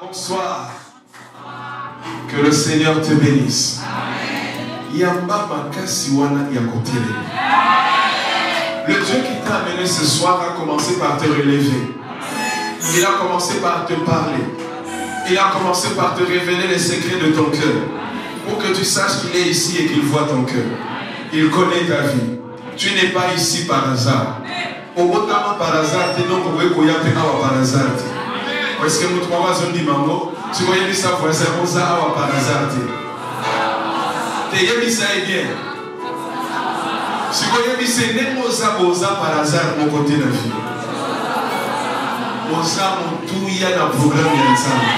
Bonsoir. Que le Seigneur te bénisse. Yamba Makasiwana Yakotele. Le Dieu qui t'a amené ce soir a commencé par te relever. Il a commencé par te parler. Il a commencé par te révéler les secrets de ton cœur. Pour que tu saches qu'il est ici et qu'il voit ton cœur. Il connaît ta vie. Tu n'es pas ici par hasard. Au Botama par hasard, tu n'es pas par hasard. Est-ce que nous trouvons un dit maman? Tu voyais ça voisin, on s'est par hasard. Tu es ça est bien. Si vous voyez, c'est Nemosa par hasard, mon côté de la vie. Mosa, mon tout, il y a un programme ensemble.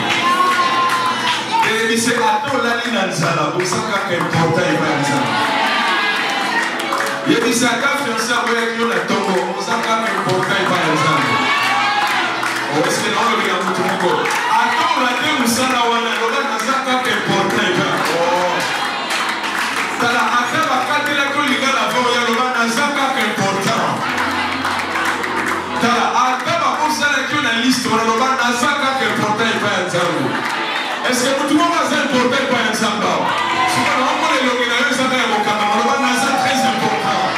Et c'est à toi la ligne ensemble. Pour ça, qu'il y a un portail ensemble. Il y a des accords ensemble avec nous, la tombe. On s'en va un portail ensemble. Est-ce que non, le gars, tout le monde? Attends, on a dit, nous sommes là, on a dit, on a dit, un portail. Dans la affaire, on a dit, la colline, la voix, il y a un important. Dans la affaire, on a dit, la liste, on a dit, un portail ensemble. Est-ce que tout le monde a un portail ensemble? Si on a dit, le gars, ça va être très important.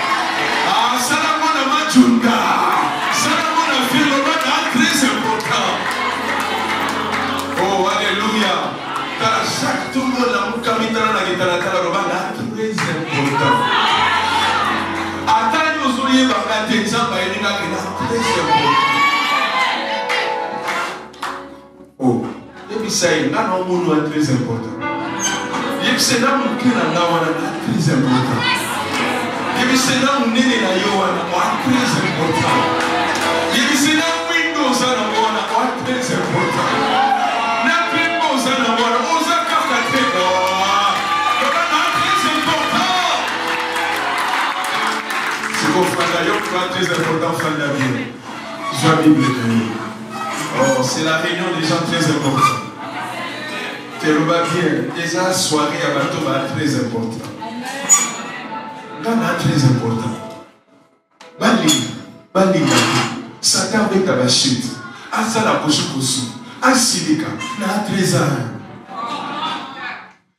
Ah, ça va être Majunga. Ça va être très important. Oh, alléluia. Chaque tout le monde a un camitana la guitare, très important. Attends, nous aurions pas des exemples à une très important. Oh, et puis ça y est, là, on est très important. Et puis c'est là où on est très important. Et puis c'est là où on est très important. Et puis c'est là où Windows est très important. Très important, fin de la vie. Joie Bible. Oh, c'est la réunion des gens très importants. Teruba bien, déjà soirée à bateau va très important. Gana très important. Bali, Satan avec ta chute. Asala Koshukosu, Asilika, na très important.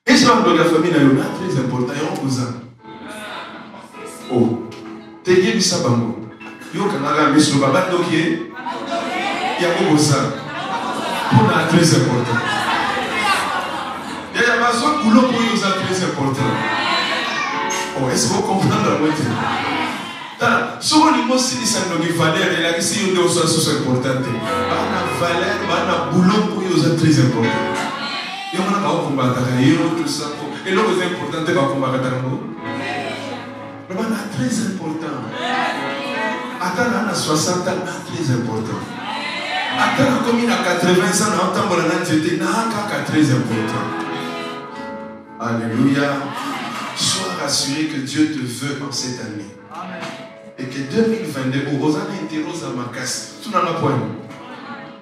Et je parle de la famille, na très important. Oh. Teye bisabango. Yo kanala misu baba dokie. Ya bobosa. Pour la très important. Il y a besoin de boulot pour nous très important. Oh, est-ce que vous comprenez la moitié? Souvent les mots si ils sont de valeur et la question de choses sont importantes. La valeur, la boulot pour nous très important. Il y a un combattre, tout ça. Et l'autre important, c'est pas combattre. C'est très important. Attends, à 60 ans, très important. Attends, comme il a 80 ans, entendre la c'était très important. Alléluia. Sois rassuré que Dieu te veut en cette année. Et que 2022, vous allez interroger à ma casse. Tout n'a pas point.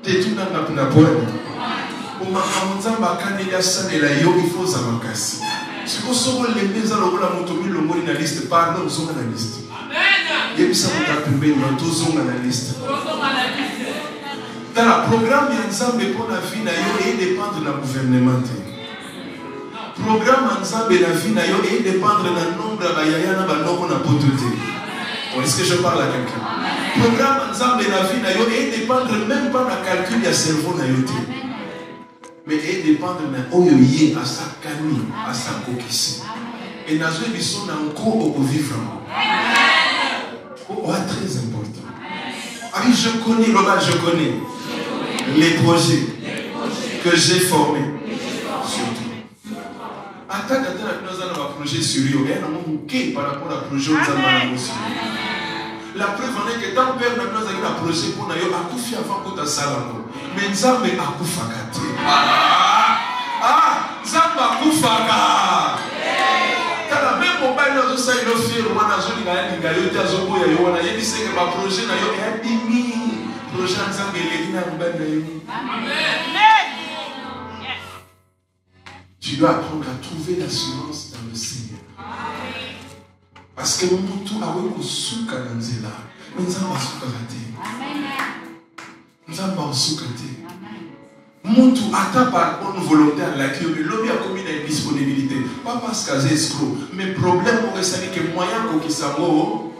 Tout n'a pas point. Au moment où il faut à ma casse. Si vous savez les maisons, le mot de la liste, pardon, nous sommes dans la liste. Il y a des gens qui ont trouvé, nous sommes dans la liste. Dans le programme, ensemble pour la vie, il dépend de la gouvernement. Le programme ensemble de la vie, il dépend de la nombre de la est-ce que je parle à quelqu'un? Le programme ensemble de la vie, il dépend même pas de la calcul du cerveau. Mais il dépend de l'oyoye à sa canne, à sa coquille. Et nous avons encore au vivre. Oh, très important. Ah oui, je connais les projets que j'ai formés. Surtout. Attends, nous avons un projet sur eux. Et par rapport au projet, nous avons la preuve en est que tant père nous avons un projet pour nous accoucher avant que tu salamon. Mais nous avons accouché. Zamba Kufaka. Tala même mobile nous ça il offre le wana zoli na linga yo ta zobo ya yo wana yebi c'est que ma projet na yo est dimi. Projet Zamba il na mbanda yo. Amen. Tu dois apprendre à trouver l'assurance dans le Seigneur. Parce que mon tout a eu suka nanzela. Nzamba suka te. Amen. Nzamba suka te. Montu ata par bonne volonté à l'accueil, mais l'homme a commis une disponibilité. Pas parce qu'il est escroc, mais problème pour que moyen pour qu'il s'amour.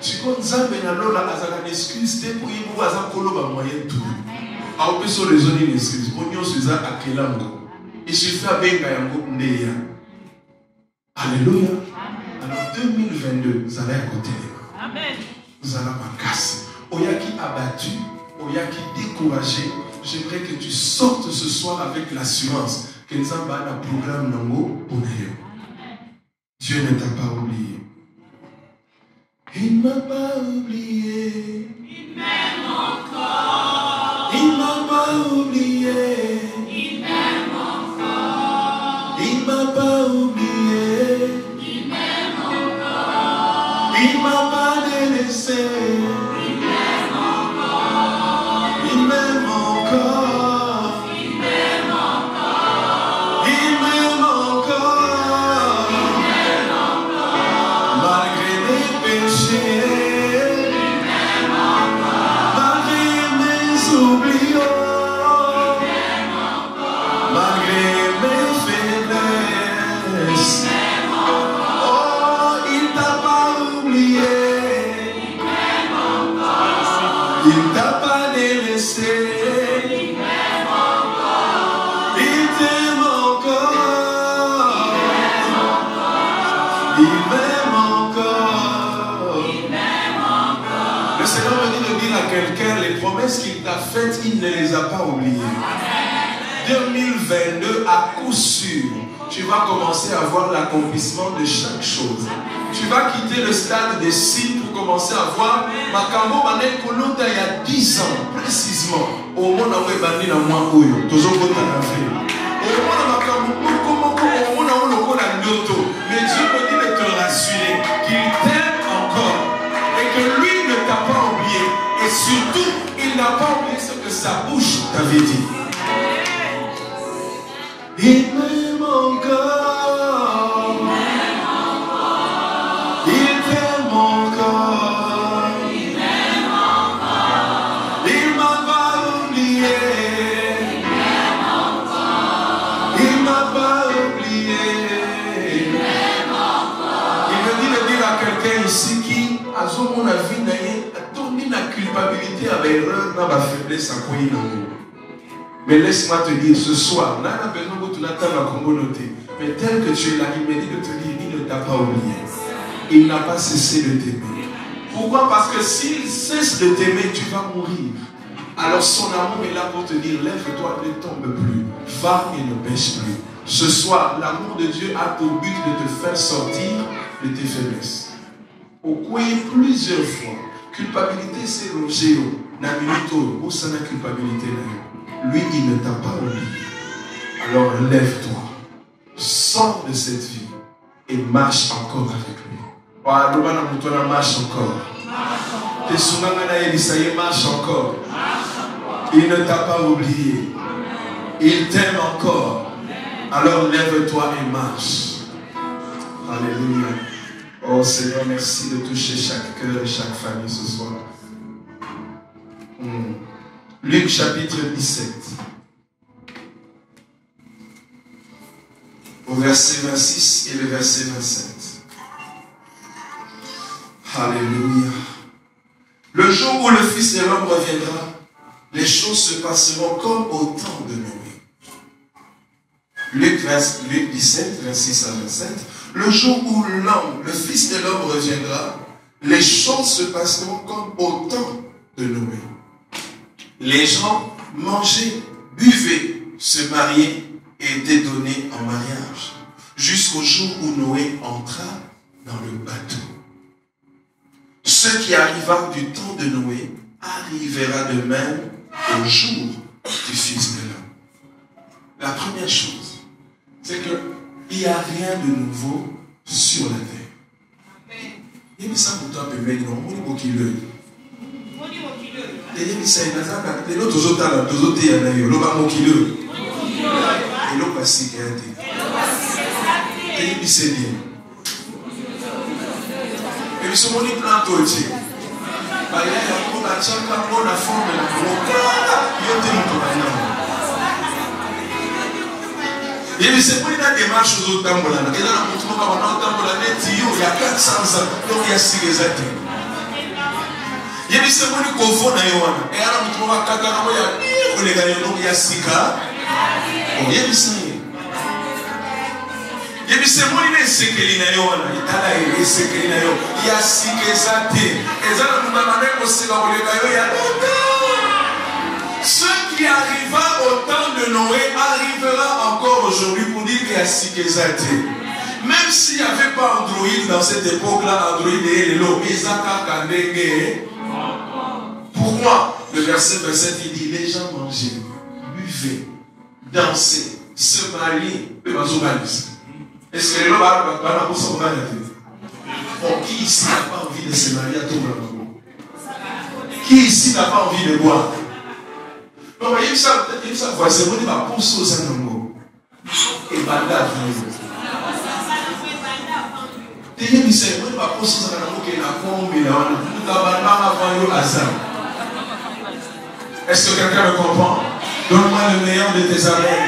Tu connais Zambé na lola azala excuse pour y voir un colo ba moyen tout. A on peut sur les zones une excuse. Bonjour Suza akelango. Il suffit à benga yango ndeya. Alléluia. Alors 2022, vous allez à côté. Amen. Vous allez à casse. Oyaki abattu, oyaki découragé. J'aimerais que tu sortes ce soir avec l'assurance que nous avons un programme Nango pour nous. Dieu ne t'a pas oublié. Il ne m'a pas oublié. Il m'aime encore. Il ne m'a pas oublié. Il m'aime encore. Il ne m'a pas oublié. Il m'aime encore. Il ne m'a pas délaissé. Il m'aime encore. Il m'aime encore. Il m'aime encore. Il m'aime encore. Il m'aime encore. Malgré mes péchés. Il m'aime encore. Malgré mes oublions. Il m'aime encore. Malgré mes faiblesses. Il m'aime encore. Oh, il t'a pas oublié. Il m'aime encore. Il t'a pas délaissé. Il m'aime encore. Il t'aime encore. Il m'aime encore. Il m'aime encore. Le Seigneur me dit de dire à quelqu'un les promesses qu'il t'a faites, il ne les a pas oubliées. 2022, à coup sûr, tu vas commencer à voir l'accomplissement de chaque chose. Tu vas quitter le stade des signes pour commencer à voir Makambo Banek Kolota il y a 10 ans, précisément. Au monde où il y a moins Oyo, toujours au monde Makambo, au monde où mais Dieu me dit de te rassurer qu'il t'aime encore et que lui ne t'a pas oublié. Et surtout, il n'a pas oublié ce que sa bouche t'avait dit. Il m'aime encore. Il t'aime encore. Il m'aime encore. Il m'a pas oublié. Il m'aime encore. Il m'a pas oublié. Il m'aime encore. Il me dit de dire à quelqu'un ici qui a son avis a tourné la culpabilité à l'erreur dans la faiblesse à quoi il a. Mais laisse-moi te dire ce soir, on a besoin de la communauté. Mais tel que tu es là, il me dit de te dire, il ne t'a pas oublié. Il n'a pas cessé de t'aimer. Pourquoi? Parce que s'il cesse de t'aimer, tu vas mourir. Alors son amour est là pour te dire, lève-toi, ne tombe plus. Va et ne pêche plus. Ce soir, l'amour de Dieu a pour but de te faire sortir de tes faiblesses. Au coin plusieurs fois, culpabilité c'est logé. Na minute où ça n'a culpabilité là. Lui, il ne t'a pas oublié. Alors lève-toi, sors de cette vie et marche encore avec lui. Marche encore. Marche encore. Il ne t'a pas oublié. Il t'aime encore. Alors lève-toi et marche. Alléluia. Oh Seigneur, merci de toucher chaque cœur et chaque famille ce soir. Luc chapitre 17. Au verset 26 et le verset 27. Alléluia. Le jour où le Fils de l'homme reviendra, les choses se passeront comme au temps de Noé. Luc 17, 26 à 27. Le jour où l'homme, le Fils de l'homme reviendra, les choses se passeront comme au temps de Noé. Les gens mangeaient, buvaient, se mariaient et étaient donnés en mariage, jusqu'au jour où Noé entra dans le bateau. Ce qui arriva du temps de Noé arrivera de même au jour du Fils de l'homme. La première chose, c'est qu'il n'y a rien de nouveau sur la terre. Il y a ça pour toi, bébé, non, on est beaucoup de et l'autre Et c'est pour une démarche aux autres tambola. Et là, on trouve comme un tambola net, il y a 400 ans, donc il y a 6 ans. Et c'est pour une confort na yoana. Et là, on trouve un kakana, il y a 6 ans. Oh, il y a 6 ans. Et puis c'est moi qui ai séquelé na yoana. Il y a séquelé na yoana. Il y a 6 ans. Et ça, on a demandé qu'on s'est envolé na yoana. Il y a longtemps. Ce qui arriva au temps de Noé arrivera encore aujourd'hui pour dire qu'il y a 6 ans. Même s'il n'y avait pas Android dans cette époque-là, Android et l'eau, pourquoi? Le verset 27, il dit, les gens mangeaient, buvaient, dansaient, se mariaient. Est-ce que les gens qui ici n'a pas envie de se marier à tout le monde? Qui ici n'a pas envie de boire? Donc, il y a ça, c'est bon, il va pousser aux animaux. Et banda vivre. Est-ce que quelqu'un me comprend? Donne-moi le meilleur de tes amis.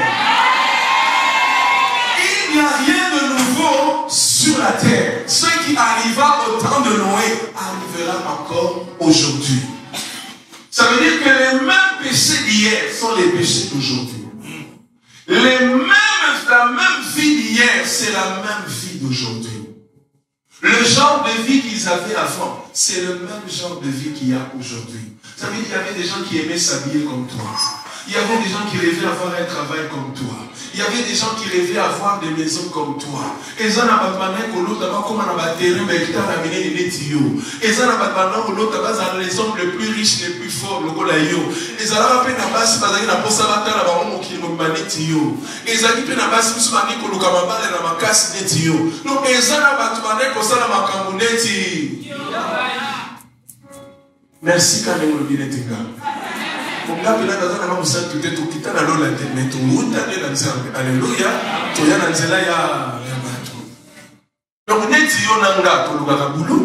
Il n'y a rien de nouveau sur la terre. Ce qui arriva au temps de Noé arrivera encore aujourd'hui. Ça veut dire que les mêmes péchés d'hier sont les péchés d'aujourd'hui. La même vie d'hier, c'est la même vie d'aujourd'hui. Le genre de vie qu'ils avaient avant, c'est le même genre de vie qu'il y a aujourd'hui. Ça veut dire qu'il y avait des gens qui aimaient s'habiller comme toi. Il y avait des gens qui rêvaient avoir un travail comme toi. Il y avait des gens qui rêvaient avoir des maisons comme toi. Et ça n'a pas de l'autre d'abord comme on a terrain, mais qui a ramené les tuyaux. Et ça n'a pas de l'autre d'abord les hommes les plus riches, les plus forts, le colaïo. Et ça n'a pas de base parce qu'il n'a pas ça va t'en avoir qui nous manie tuyaux. Et ça n'a pas de base parce qu'il m'a dit que le camabal est dans ma casse des tuyaux. Donc et ça n'a pas de base pour ça dans ma camounette. Merci quand même le bien tinga. Pour là pela dans la mamusa tout est tout kita na lola te mais tout muta de la nzambe. Alléluia. To ya na nzela ya bato. Donc neti yo nanga to lugaka bulu,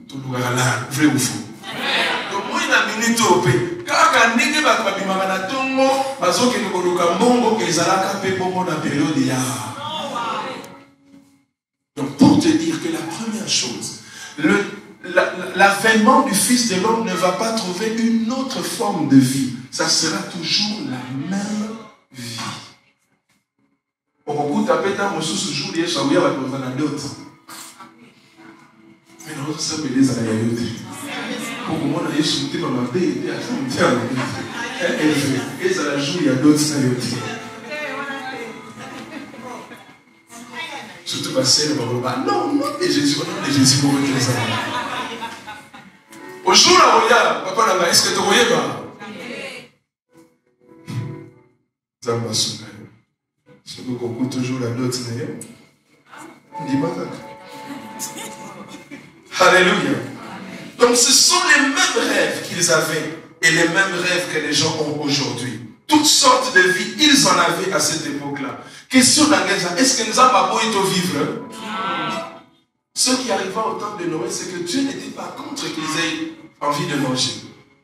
to lugaka la vrai ou faux. Donc moi na minute ope. Kaka ndenge ba kwa bimaka na tongo bazoke ko luka mbongo ke zalaka pe bongo na période ya. Donc pour te dire que la première chose, l'avènement du Fils de l'homme ne va pas trouver une autre forme de vie. Ça sera toujours la même vie. Mais non, ça me les a surtout passer le baba. Non, non, et Jésus, non, et Jésus pour les ça. Au jour là, regarde, papa là-bas, est-ce que tu voyais pas? Zamba Souka. Ce que qu'on toujours la note, d'ailleurs. Dis-moi ça. Alléluia. Donc ce sont les mêmes rêves qu'ils avaient et les mêmes rêves que les gens ont aujourd'hui. Toutes sortes de vies, ils en avaient à cette époque-là. Question d'engagement, est-ce que nous avons pas beau vivre? Ce qui arriva au temps de Noé, c'est que Dieu n'était pas contre qu'ils aient envie de manger,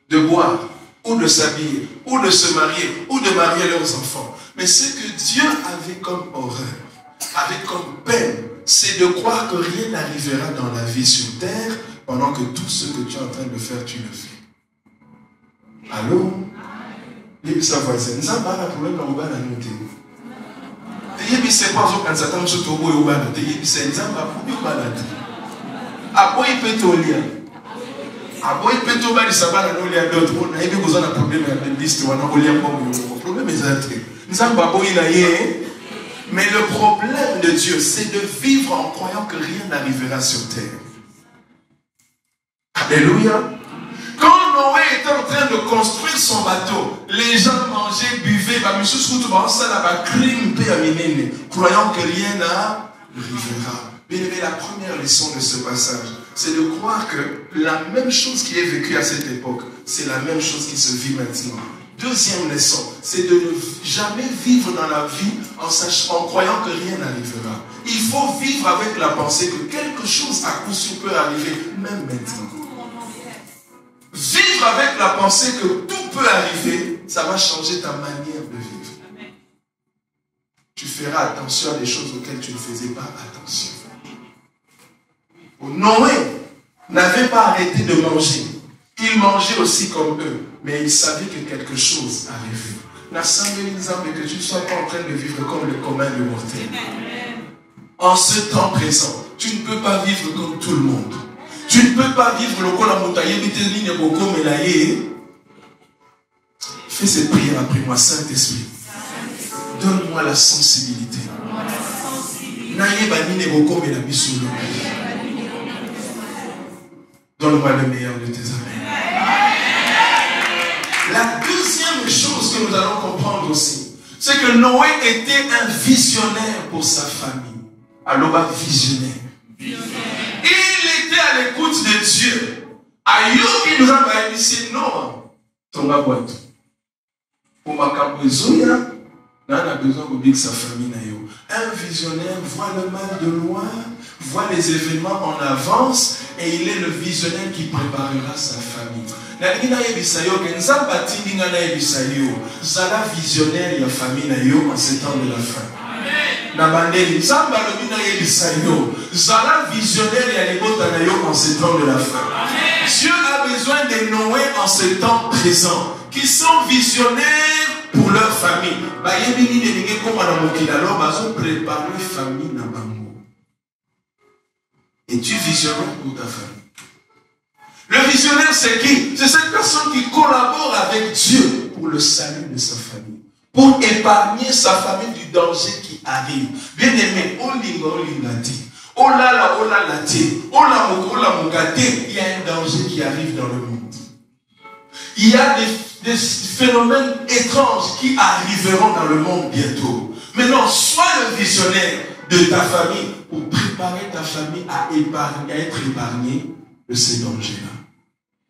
de boire, ou de s'habiller, ou de se marier, ou de marier leurs enfants. Mais ce que Dieu avait comme horreur, avait comme peine, c'est de croire que rien n'arrivera dans la vie sur terre pendant que tout ce que tu es en train de faire, tu le fais. Allô? Et sa voisine, nous avons un problème dans le bas de la noté. Teyebi se pas au cancer comme sur Togo et au bas de Teyebi se nous avons un problème malade. Abo il peut tolia. Abo il peut toba de sabar à l'olia d'autres. On a eu besoin d'un problème à l'industrie. On a olia comme le problème est entré. Nous avons abo il a yé. Mais le problème de Dieu, c'est de vivre en croyant que rien n'arrivera sur terre. Alléluia. Quand Noé était en train de construire son bateau, les gens mangeaient, buvaient, croyant que rien n'arrivera. Mais la première leçon de ce passage, c'est de croire que la même chose qui est vécue à cette époque, c'est la même chose qui se vit maintenant. Deuxième leçon, c'est de ne jamais vivre dans la vie en croyant que rien n'arrivera. Il faut vivre avec la pensée que quelque chose à coup sûr peut arriver, même maintenant. Vivre avec la pensée que tout peut arriver, ça va changer ta manière de vivre. tu feras attention à des choses auxquelles tu ne faisais pas attention. Noé n'avait pas arrêté de manger. Il mangeait aussi comme eux, mais il savait que quelque chose arrivait. Que tu ne sois pas en train de vivre comme le commun des mortels. En ce temps présent, tu ne peux pas vivre comme tout le monde. Tu ne peux pas vivre le col à montagne, fais cette prière après moi, Saint-Esprit. Donne-moi la sensibilité. Donne-moi le meilleur de tes amis. La deuxième chose que nous allons comprendre aussi, c'est que Noé était un visionnaire pour sa famille. Alors, visionnaire. Il était à l'écoute de Dieu. Aïe, qui nous a dit non, ton boîte. Pour ma cambozoya, on a besoin de sa famille. Un visionnaire voit le mal de loin, voit les événements en avance, et il est le visionnaire qui préparera sa famille. Zala visionnaire et la famille en ce temps de la fin. Zala visionnaire et en ce temps de la fin. Dieu a besoin de Noé en ce temps présent, qui sont visionnaires pour leur famille. Et tu visionnaire pour ta famille. Le visionnaire, c'est qui? C'est cette personne qui collabore avec Dieu pour le salut de sa famille. Pour épargner sa famille du danger qui arrive. Bien aimé, il y a un danger qui arrive dans le monde. Il y a des phénomènes étranges qui arriveront dans le monde bientôt. Maintenant, sois le visionnaire de ta famille pour préparer ta famille à être épargnée de ces dangers-là.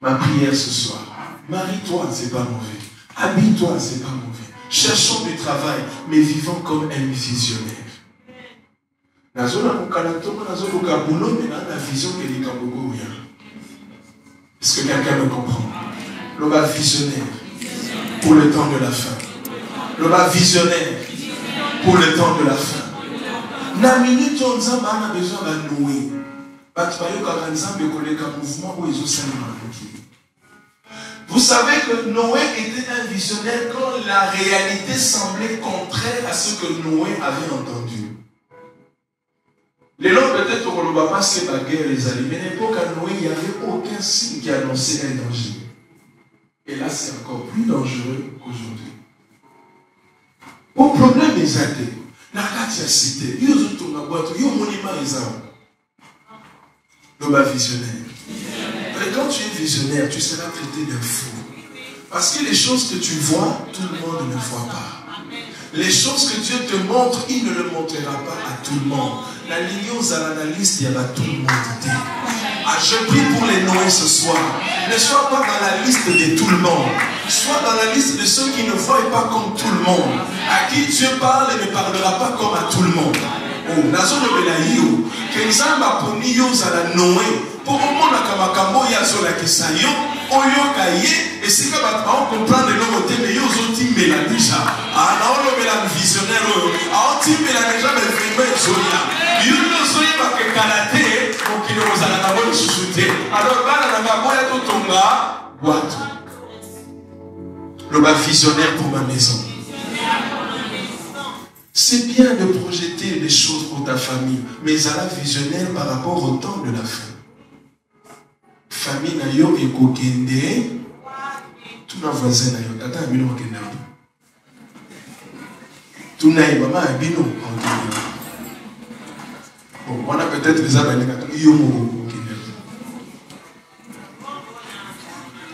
Ma prière ce soir, marie-toi, c'est pas mauvais. Habille-toi, c'est pas mauvais. Cherchons du travail, mais vivons comme un visionnaire. Est-ce que quelqu'un me comprend? Le bas visionnaire pour le temps de la fin. Le bas visionnaire pour le temps de la fin. Na minute on a besoin de Noé. Vous savez que Noé était un visionnaire quand la réalité semblait contraire à ce que Noé avait entendu. Les gens peut-être on ne va pas se baguer les alliés, mais à l'époque à Noé, il n'y avait aucun signe qui annonçait un danger. Et là, c'est encore plus dangereux qu'aujourd'hui. Au problème des athées, la carte cité, il y a une boîte, il y a un monument le visionnaire. Et quand tu es visionnaire, tu seras traité d'un fou. Parce que les choses que tu vois, tout le monde ne voit pas. Les choses que Dieu te montre, il ne le montrera pas à tout le monde. La ligne aux analystes, il y a tout le monde. Je prie pour les Noé ce soir. Ne sois pas dans la liste de tout le monde. Sois dans la liste de ceux qui ne voient pas comme tout le monde. À qui Dieu parle et ne parlera pas comme à tout le monde. Oh, nazo de Belaïo. Que nous avons appris à Noé. Pour au moins la ya sur la kisayo. Oyo kaye. Et si on comprend de l'autre côté, mais yo zoti mela déjà. Ah, non, le mela visionnaire. Ah, on t'y mela déjà, mais vraiment zoya. Yo no zoya parce que karaté. Donc il nous a la bonne sous-souté. Alors, là, la maboya to tonga. What? Le bas visionnaire pour ma maison. C'est bien de projeter des choses pour ta famille, mais à la visionnaire par rapport au temps de la fin. Famille na yo et kokende, tout na voisin na yo, tata abino kokende. Tout na maman abino kokende. Bon, on a peut-être des amis qui yo mo kokende.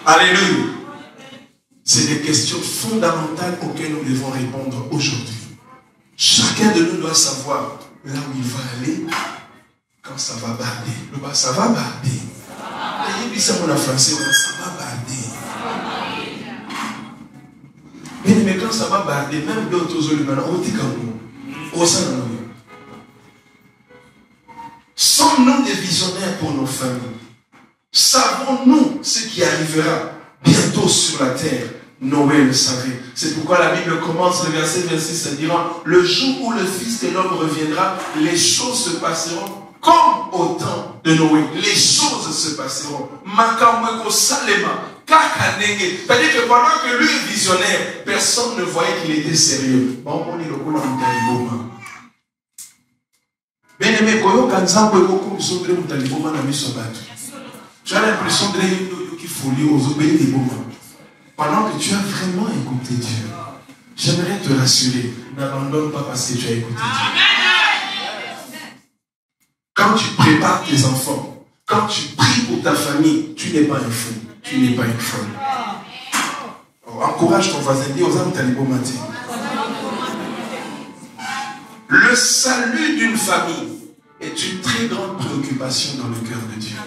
Alléluia. C'est des questions fondamentales auxquelles nous devons répondre aujourd'hui. Chacun de nous doit savoir là où il va aller quand ça va barder. Le bas, ça va barder. Et ça, mon français, ça va barder. Mais quand ça va barder, même d'autres zones, on dit comme nous. Sommes-nous des visionnaires pour nos familles? Savons-nous ce qui arrivera bientôt sur la terre Noé le savait. C'est pourquoi la Bible commence le verset 26 en disant, le jour où le Fils de l'homme reviendra, les choses se passeront comme au temps de Noé. Les choses se passeront. C'est-à-dire que pendant que lui est visionnaire, personne ne voyait qu'il était sérieux. Bon, on est le coup de bien-aimé, tu as l'impression de qu'il faut lire aux obéis. Pendant que tu as vraiment écouté Dieu, j'aimerais te rassurer, n'abandonne pas parce que tu as écouté Dieu. Quand tu prépares tes enfants, quand tu pries pour ta famille, tu n'es pas un fou, tu n'es pas une folle. Encourage ton voisin, dis aux âmes talibo matin. Le salut d'une famille est une très grande préoccupation dans le cœur de Dieu.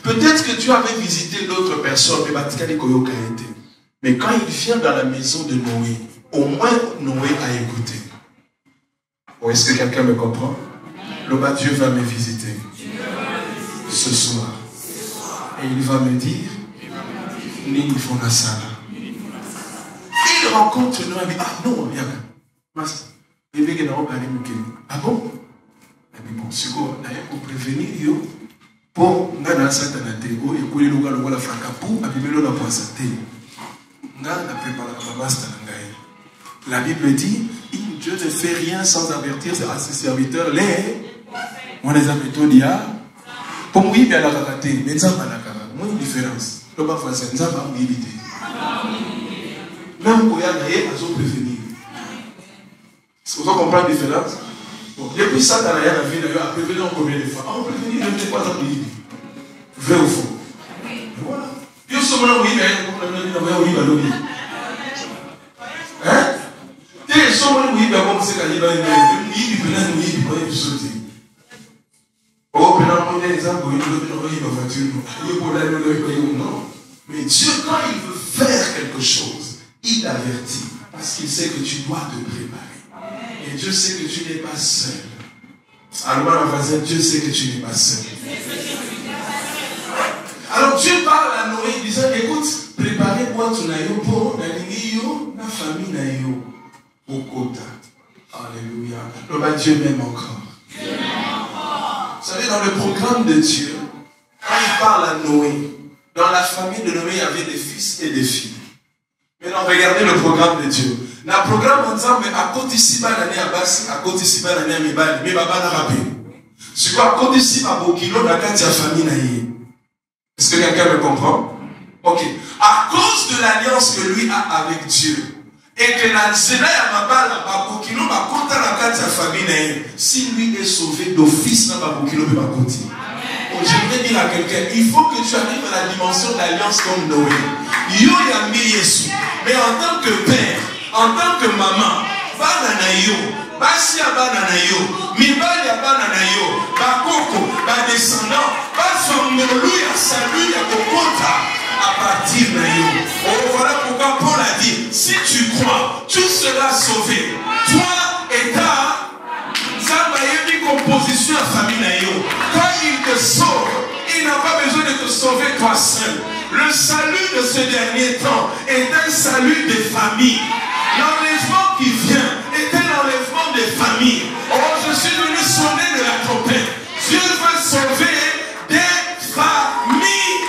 Peut-être que tu avais visité d'autres personnes, mais quand il vient dans la maison de Noé, au moins Noé a écouté. Oh, est-ce que quelqu'un me comprend? Le bas Dieu va me visiter ce soir. Et il va me dire, Nini Fonasala. Il rencontre Noé et dit, ah non, viens. Ah bon? Bon, c'est quoi? Pour prévenir, pour Nana Satanate, ou écouler le gars, la fracapu, à Bible, la poissate. Nana prépare la basta. La Bible dit, Dieu ne fait rien sans avertir à ses serviteurs. On les a mis tout dit, pour moi, il y a la karaté, mais ça, moi, une différence. Le bas français, ça va m'éviter. Même pour y aller, ils ont prévenir. Vous comprenez la différence? Bon, depuis ça, dans la vie, on a prévenu combien de fois? On prévenu de ne pas oublier. Vrai ou faux? Voilà. Puis, ce moment où il y a un hein? T'es ce moment où il y a un comme c'est qu'il y a un sauter. Oh, pendant qu'on est les arbres, il y a une voiture. Non. Mais Dieu, quand il veut faire quelque chose, il avertit. Parce qu'il sait que tu dois te préparer. Et Dieu sait que tu n'es pas seul. Alors, ma voisine, Dieu sait que tu n'es pas seul. Alors, Dieu parle à Noé disant, écoute, préparez-moi ton aïe pour la famille naïo. Au quota. Alléluia. Le Dieu m'aime encore. Vous savez, dans le programme de Dieu, quand il parle à Noé, dans la famille de Noé, il y avait des fils et des filles. Maintenant, regardez le programme de Dieu. Le programme ensemble, à côté ici, l'année à Bassi, à côté ici, l'année à Mibali, mais Baba n'a rappelé. C'est quoi, à côté ici, à Bokilo, la carte de la famille naïe. Est-ce que quelqu'un me comprend? Ok. À cause de l'alliance que lui a avec Dieu, et que la Zéna à Mabala, à Bokilo, à côté de la carte de la famille naïe, si lui est sauvé d'office, à Bokilo, à côté. J'aimerais dire à quelqu'un, il faut que tu arrives à la dimension de l'alliance comme Noé. Yo yambi Yesu. Mais en tant que père, en tant que maman, bananayo, basia bananayo, mibali ya bananayo, bakoko, badescendant, basongolu ya salut ya kokota à partir de yo. Oh, voilà pourquoi Paul a dit, si tu crois, tu seras sauvé. Toi et ta composition à famille naïo. Quand il te sauve, il n'a pas besoin de te sauver toi seul. Le salut de ce dernier temps est un salut des familles. L'enlèvement qui vient est un enlèvement des familles. Oh, je suis venu sonner de la trompette. Dieu veut sauver des familles.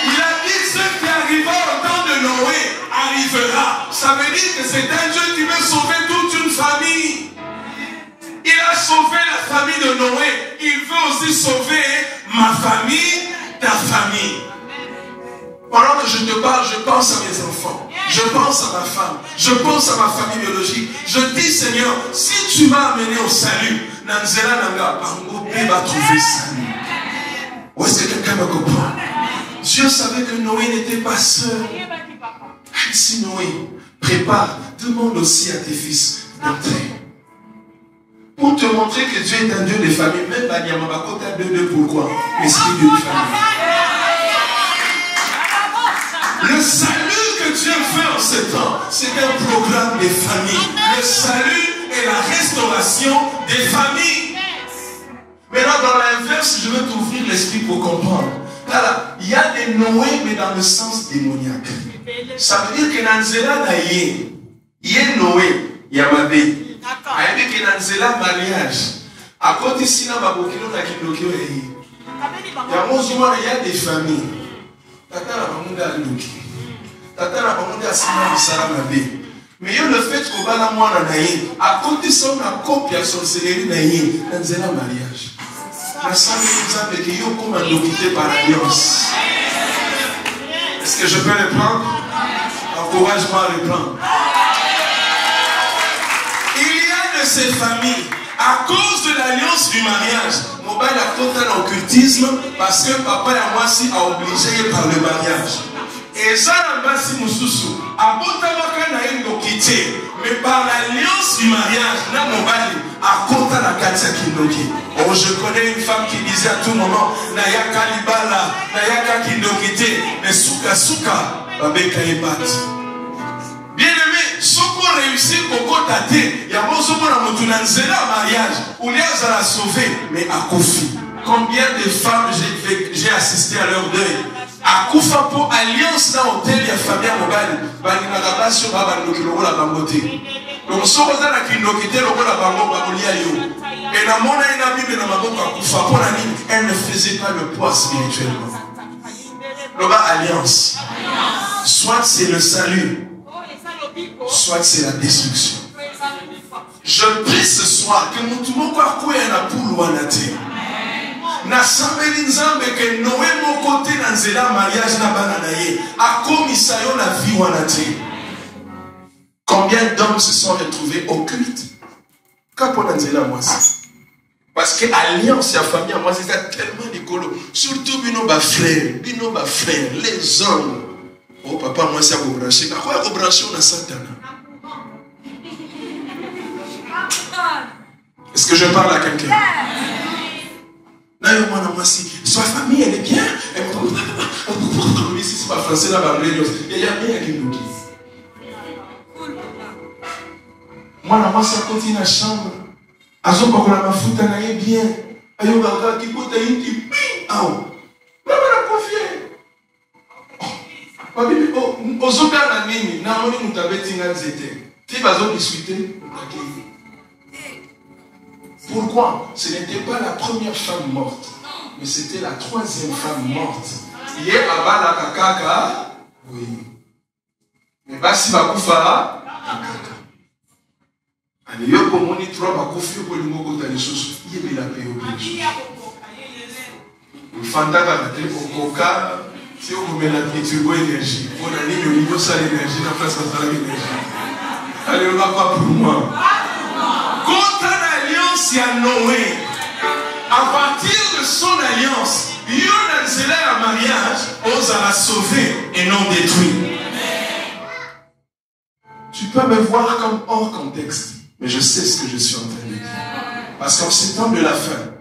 Il a dit ce qui arriva au temps de Noé arrivera. Ça veut dire que c'est un Dieu qui veut sauver toute une famille. Il a sauvé la famille de Noé. Il veut aussi sauver ma famille, ta famille. Pendant que je te parle, je pense à mes enfants. Je pense à ma femme. Je pense à ma famille biologique. Je dis, Seigneur, si tu m'as amené au salut, Nanzela Nanga, Bango va trouver salut. Où est-ce que quelqu'un me comprend? Dieu savait que Noé n'était pas seul. Si Noé, prépare, demande aussi à tes fils d'entrer. Pour te montrer que Dieu est un Dieu de famille, même Banyama Bakota de pourquoi? Esprit d'une famille. Le salut que Dieu fait en ce temps, c'est un programme des familles. Le salut est la restauration des familles. Maintenant, dans l'inverse, je veux t'ouvrir l'esprit pour comprendre. Là, il y a des Noé, mais dans le sens démoniaque. Ça veut dire que dans Nzela Naye, il y a Noé, il y a Mabé. Il y a dans Nzela mariage. À côté, si on a beaucoup de gens il y a des familles. Tata la bamonde a Luki. Tata la bamonde a Sina Bissara Mabé. Mais le fait qu'on va la moine naïe, à côté de ça, on a copie à sorcellerie naïe, dans Nzela mariage. La salle nous a dit yo comme un quitté par alliance. Est-ce que je peux le prendre? Encourage-moi à le prendre. Il y a de ces familles, à cause de l'alliance du mariage, mon bail a total occultisme parce que papa et moi si a obligé par le mariage. Et ça n'a pas si moussoussou. À Botamaka n'a eu de quitter, mais par l'alliance du mariage, n'a mon bail à Kota la Katia Kindoki. Oh, je connais une femme qui disait à tout moment, Naya Kalibala, Naya Kindokite, mais Souka Souka, Babeka Ebat. Bien-aimé, ce qu'on réussit pour côté, il y a beaucoup de gens qui ont un mariage, où les gens la sauvé, mais à Kofi. Combien de femmes j'ai assisté à leur deuil? À Koufa pour alliance dans l'hôtel, il y a Fabien Mobile, il y a la base sur la bangote. Donc, si vous avez une kindokite, la bangote, et la mona et la Bible, elle ne faisait pas le poids spirituellement. L'oba alliance. Soit c'est le salut, soit c'est la destruction. Je prie ce soir que mon tout le monde a pour l'ouanate. Na sambeli nzambe que Noé mon côté dans Nzela mariage na bananaye a commis la vie wanate. Combien d'hommes se sont retrouvés occultes? Quand dans Nzela moi parce que alliance et famille moi c'est tellement rigolo. Surtout bino ba frère, les hommes. Oh papa moi c'est à vous brancher. Pourquoi vous brancher on a Satan? Est-ce que je parle à quelqu'un? Sa famille, elle est bien. Ici, c'est pas français, là, il y a bien qui nous disent. Moi, ça continue à la chambre. Azo pas la mafuta na est bien. Ayo gaga qui peut être qui ah. Maman la confier. Babi oh, ozoka na nini na moni mutabeti nga nzete. Ti bazo discuter. Pourquoi? Ce n'était pas la première femme morte, mais c'était la troisième femme morte. Hier, à la kakaka, oui. Mais basi bakufara, kakaka. Allez, yo komoni trois bakufi pour le mot de les choses. Il y a la paix au pays. Le fantaka a été au coca. Si vous mettez la turbo énergie, on a mis le niveau ça l'énergie, la place à l'énergie. Allez, on va pas pour moi. Quand l'alliance à Noé, à partir de son alliance, il y a un mariage, on la sauver et non détruire. Tu peux me voir comme hors contexte, mais je sais ce que je suis en train de dire. Parce qu'en ces temps de la fin,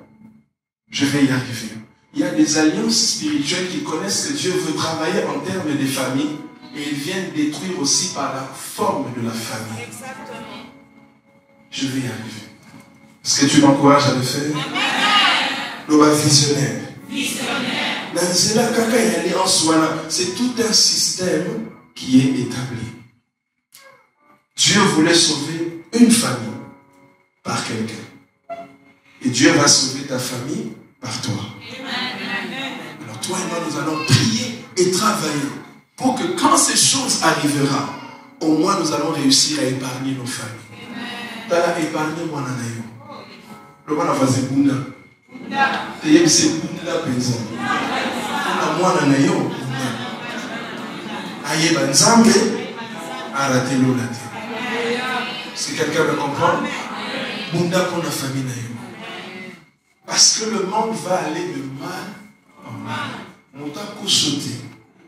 je vais y arriver. Il y a des alliances spirituelles qui connaissent que Dieu veut travailler en termes de famille et ils viennent détruire aussi par la forme de la famille. Je vais y arriver. Est-ce que tu m'encourages à le faire? Nous sommes visionnaires. C'est là c'est tout un système qui est établi. Dieu voulait sauver une famille par quelqu'un. Et Dieu va sauver ta famille par toi. Alors toi et moi, nous allons prier et travailler pour que quand ces choses arriveront, au moins nous allons réussir à épargner nos familles. Tala épargner moi nanayo. Le voilà faisait bunda. Teye c'est bunda penza. Na moi nanayo bunda. Aye banzambe arate lolate. Est-ce que quelqu'un me comprend? Bunda pour la famille nayo. Parce que le monde va aller de mal en mal. Moutako sauter.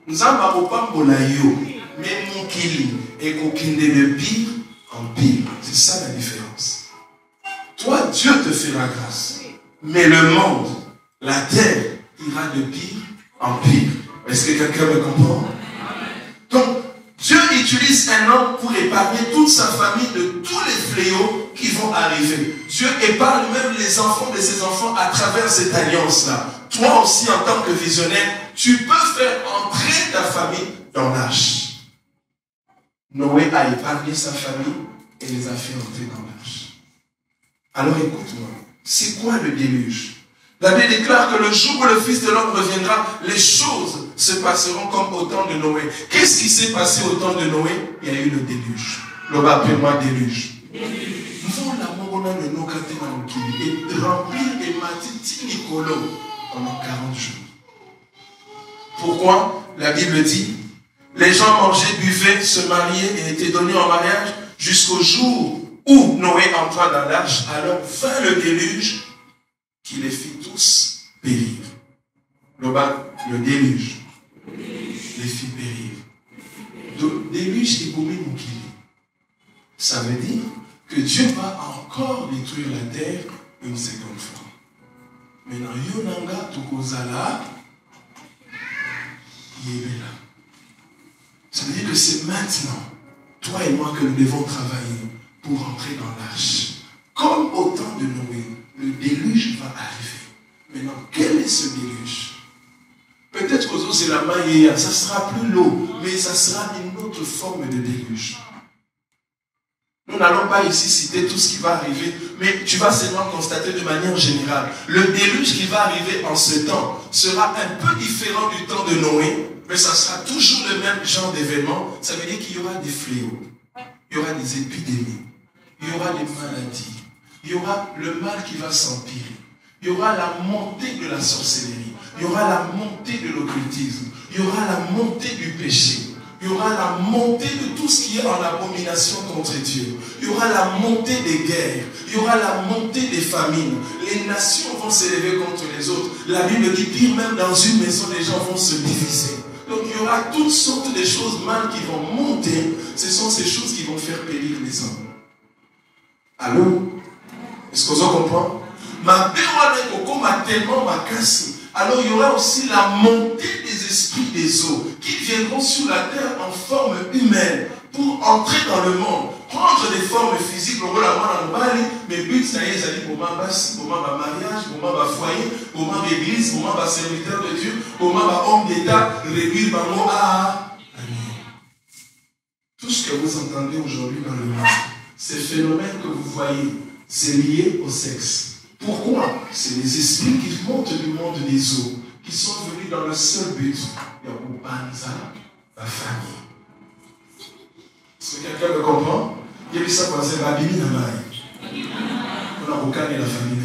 Nzamba kopambola yo, mais mon kili et kokinde de pire en pire. C'est ça la différence. Toi, Dieu te fera grâce. Mais le monde, la terre, ira de pire en pire. Est-ce que quelqu'un me comprend? Donc, Dieu utilise un homme pour épargner toute sa famille de tous les fléaux qui vont arriver. Dieu épargne même les enfants de ses enfants à travers cette alliance-là. toi aussi en tant que visionnaire, tu peux faire entrer ta famille dans l'arche. Noé a épargné sa famille et les a fait entrer dans l'arche. Alors écoute-moi, c'est quoi le déluge? La Bible déclare que le jour où le Fils de l'homme reviendra, les choses se passeront comme au temps de Noé. Qu'est-ce qui s'est passé au temps de Noé? Il y a eu le déluge. L'homme appelle-moi déluge. Nous avons la morona de nos et remplir et matiti Nicolo pendant 40 jours. Pourquoi? La Bible dit, les gens mangeaient, buvaient, se mariaient et étaient donnés en mariage jusqu'au jour où Noé entra dans l'arche. Alors vint le déluge qui les fit tous périr. Le déluge les fit périr. Le déluge est gommé moukili. Ça veut dire que Dieu va encore détruire la terre une seconde fois. Maintenant, Yonanga Tukozala Yébela. Ça veut dire que c'est maintenant, toi et moi, que nous devons travailler pour entrer dans l'arche. Comme au temps de Noé, le déluge va arriver. Maintenant, quel est ce déluge? Peut-être qu'aux autres, c'est la maïa, ça sera plus l'eau, mais ça sera une autre forme de déluge. Nous n'allons pas ici citer tout ce qui va arriver, mais tu vas seulement constater de manière générale. Le déluge qui va arriver en ce temps sera un peu différent du temps de Noé, mais ça sera toujours le même genre d'événement. Ça veut dire qu'il y aura des fléaux, il y aura des épidémies, il y aura des maladies, il y aura le mal qui va s'empirer, il y aura la montée de la sorcellerie, il y aura la montée de l'occultisme, il y aura la montée du péché. Il y aura la montée de tout ce qui est en abomination contre Dieu. Il y aura la montée des guerres. Il y aura la montée des famines. Les nations vont s'élever contre les autres. La Bible dit pire, même dans une maison, les gens vont se diviser. Donc il y aura toutes sortes de choses mal qui vont monter. Ce sont ces choses qui vont faire périr les hommes. Allô? Est-ce que vous comprenez? Ma béroine m'a tellement ma casse. Alors il y aura aussi la montée des esprits des eaux qui viendront sur la terre en forme humaine pour entrer dans le monde, prendre des formes physiques. Mais but ça y est, ça dit pour ma mariage, pour ma foyer, pour ma église, pour ma serviteur de Dieu, pour ma homme d'État, réduire ma mot à tout ce que vous entendez aujourd'hui dans le monde, ces phénomènes que vous voyez, c'est lié au sexe. Pourquoi? C'est les esprits qui montent du monde des eaux, qui sont venus dans le seul but de Ubanza, la famille. Est-ce que quelqu'un me comprend? Il y a ça passer à Bibi Namaï. On a aucun de la famille.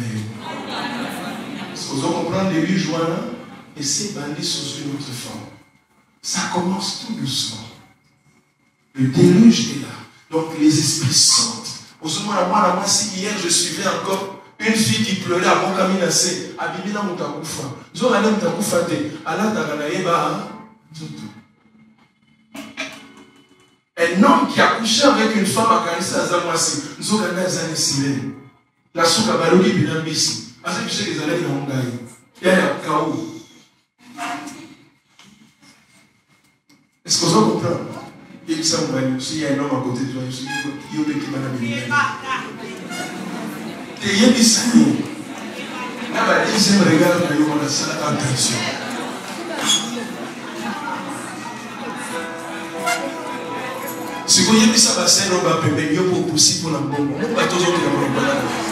Est-ce que vous comprenez les 8 juin et c'est bandé sous une autre forme? Ça commence tout doucement. Le déluge est là. Donc les esprits sortent. Moi, si hier je suivais encore une fille qui pleurait à mon camino assez, à Bibina Moutakufa. Zorane Moutakufa te, Allah Taganaïba. Un homme qui a couché avec une femme à Kanissa Azamwasi, Zorane Azanisilé. La souka Balogi Binambisi. Assez que je sais que les allées dans mon gars. Yaya Kaou. Est-ce que vous comprenez? Il y a un homme à côté de toi, il y a un homme qui m'a amené. Et il y a des signes. Là, la deuxième regarde, on a ça attention. Si vous avez ça, c'est un homme qui peut être possible pour la bombe. On va tous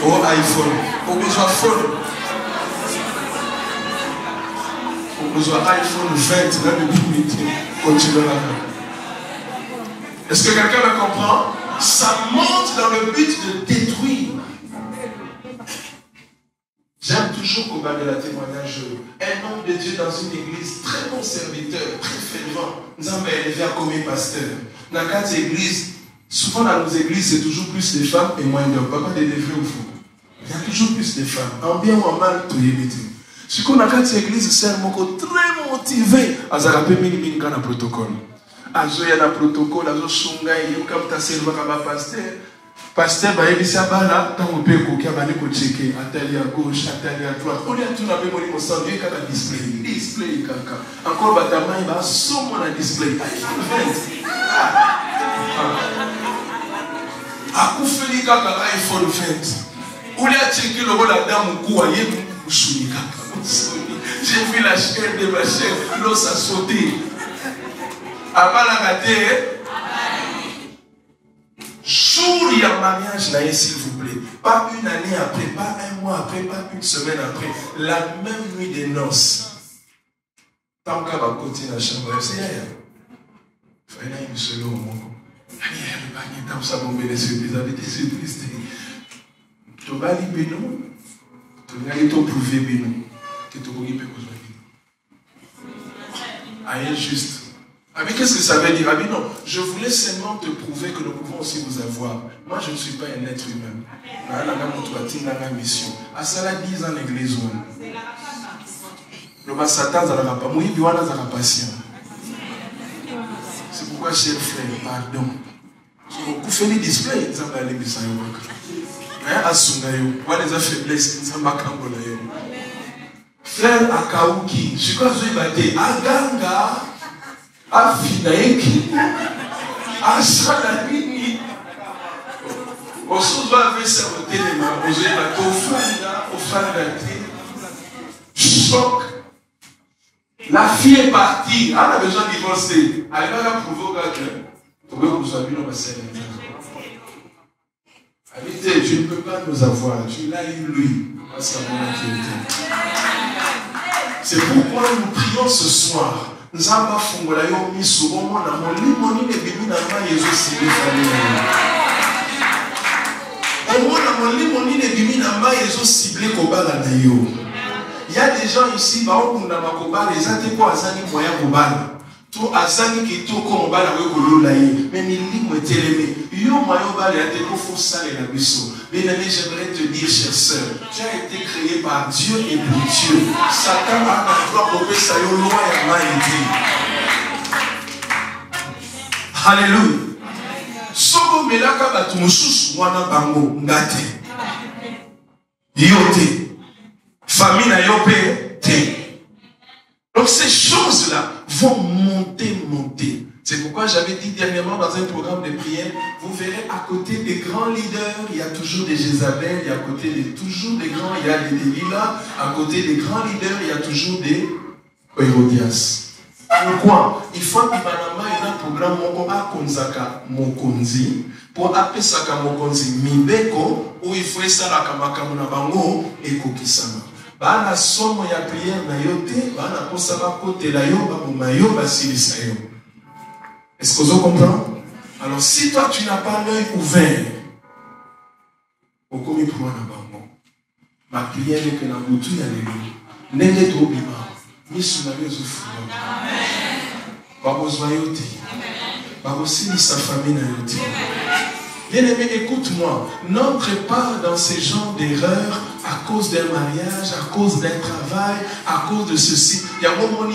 au iPhone. On besoin phone. On besoin iPhone 20 dans le but. Continuez là. Est-ce que quelqu'un me comprend? Ça monte dans le but de détruire. J'aime toujours combattre la témoignage. Un homme de Dieu dans une église, très bon serviteur, très fervent, nous avons élevé à comme pasteur. Dans 4 églises, souvent dans nos églises, c'est toujours plus de femmes et moins d'hommes. Pas de vrais ou faux. Il y a toujours plus de femmes. En bien ou en mal, tout est évité. Ce qu'on a 4 églises, c'est un mot très motivé. Azarapé mini dans protocole. Azoya na protocole, azo sunga, il comme ta serva comme pasteur. Pasteur, il y a là, tant on peut qu'il y a checker, atelier à gauche, atelier à droite. On est tout dans le même sens, il y a un display, encore bâtiment, il y a un display. À coup fait les gars, iPhone 20. On est à checker le rôle à dame ou quoi, il y a un J'ai vu la chair de ma chair, l'os a sauté. Avant la raté, jour il y a mariage là, s'il vous plaît. Pas une année après, pas un mois après, pas une semaine après. La même nuit des noces. Tant qu'à va côté la chambre, c'est rien. Il faut aller à une seule au monde. Ça va me des surprises. Tu vas aller bénou. Tu vas aller te prouver bénou. Que tu vas aller besoin. Aïe, juste. Avec qu'est-ce que ça veut dire? Abi, non, je voulais seulement te prouver que nous pouvons aussi vous avoir. Moi, je ne suis pas un être humain. Je suis une mission. À cela 10 ans l'église. Le Satan n'a pas mouru, il n'a patient. C'est pourquoi, cher frère, pardon. Vous faites des displays, vous avez l'église. Mais à Sungayo, vous avez des faiblesses, vous avez des frère Akauki, je crois que vous avez Aganga. Afinaeki, Asalamini, Osoba avait saboté les mains, choc. La fille est partie, elle a besoin de divorcer. Elle va la prouver au gars que vous avez dans ma scène. Elle dit, tu ne peux pas nous avoir, tu l'as eu lui. C'est pourquoi nous prions ce soir. Nzamba fungola yo miso bomo na molimo ni nebimi na ma Yesu sibe famille. Omona molimo ni nebimi na ma Yesu ciblé kobala na yo. Il y a des gens ici ba okunda makobala ezate ko azani moya kobala. To azani ki to ko mobala we kolula ye. Mais milimo eteleme. Yo moyo bala ya te ko fo sale na biso. Bien-aimé, j'aimerais te dire, chère sœur, tu as été créé par Dieu et pour Dieu. Satan a un droit au péché, loin et maïdi. Alléluia. Soko melaka batu mususu wana bango ngate. Yote. Famille na yope te. Donc ces choses-là vont monter. C'est pourquoi j'avais dit dernièrement dans un programme de prière, vous verrez à côté des grands leaders, il y a toujours des Jézabel, il y a à côté toujours des grands, il y a des Delilah, à côté des grands leaders, il y a toujours des Hérodias. Pourquoi? Il faut qu'il y ait un programme Akonzaka Mokonzi, pour appeler Saka Mokonzi Mibeko, où il faut essayer la Kamakamuna Bango et Kokisama. La somme ya prière na yote, la posaba kote la yo, mayo basilisa yo. Est-ce que vous comprenez? Alors si toi tu n'as pas l'œil ouvert, au commis pour moi ma prière est que la boutou y a les n'est pas trop bima, ni sous la maison fou. Pas besoin yote, pas aussi ni sa famille na yote. Bien-aimé, écoute-moi, n'entre pas dans ces genres d'erreurs à cause d'un mariage, à cause d'un travail, à cause de ceci. Il y a un moment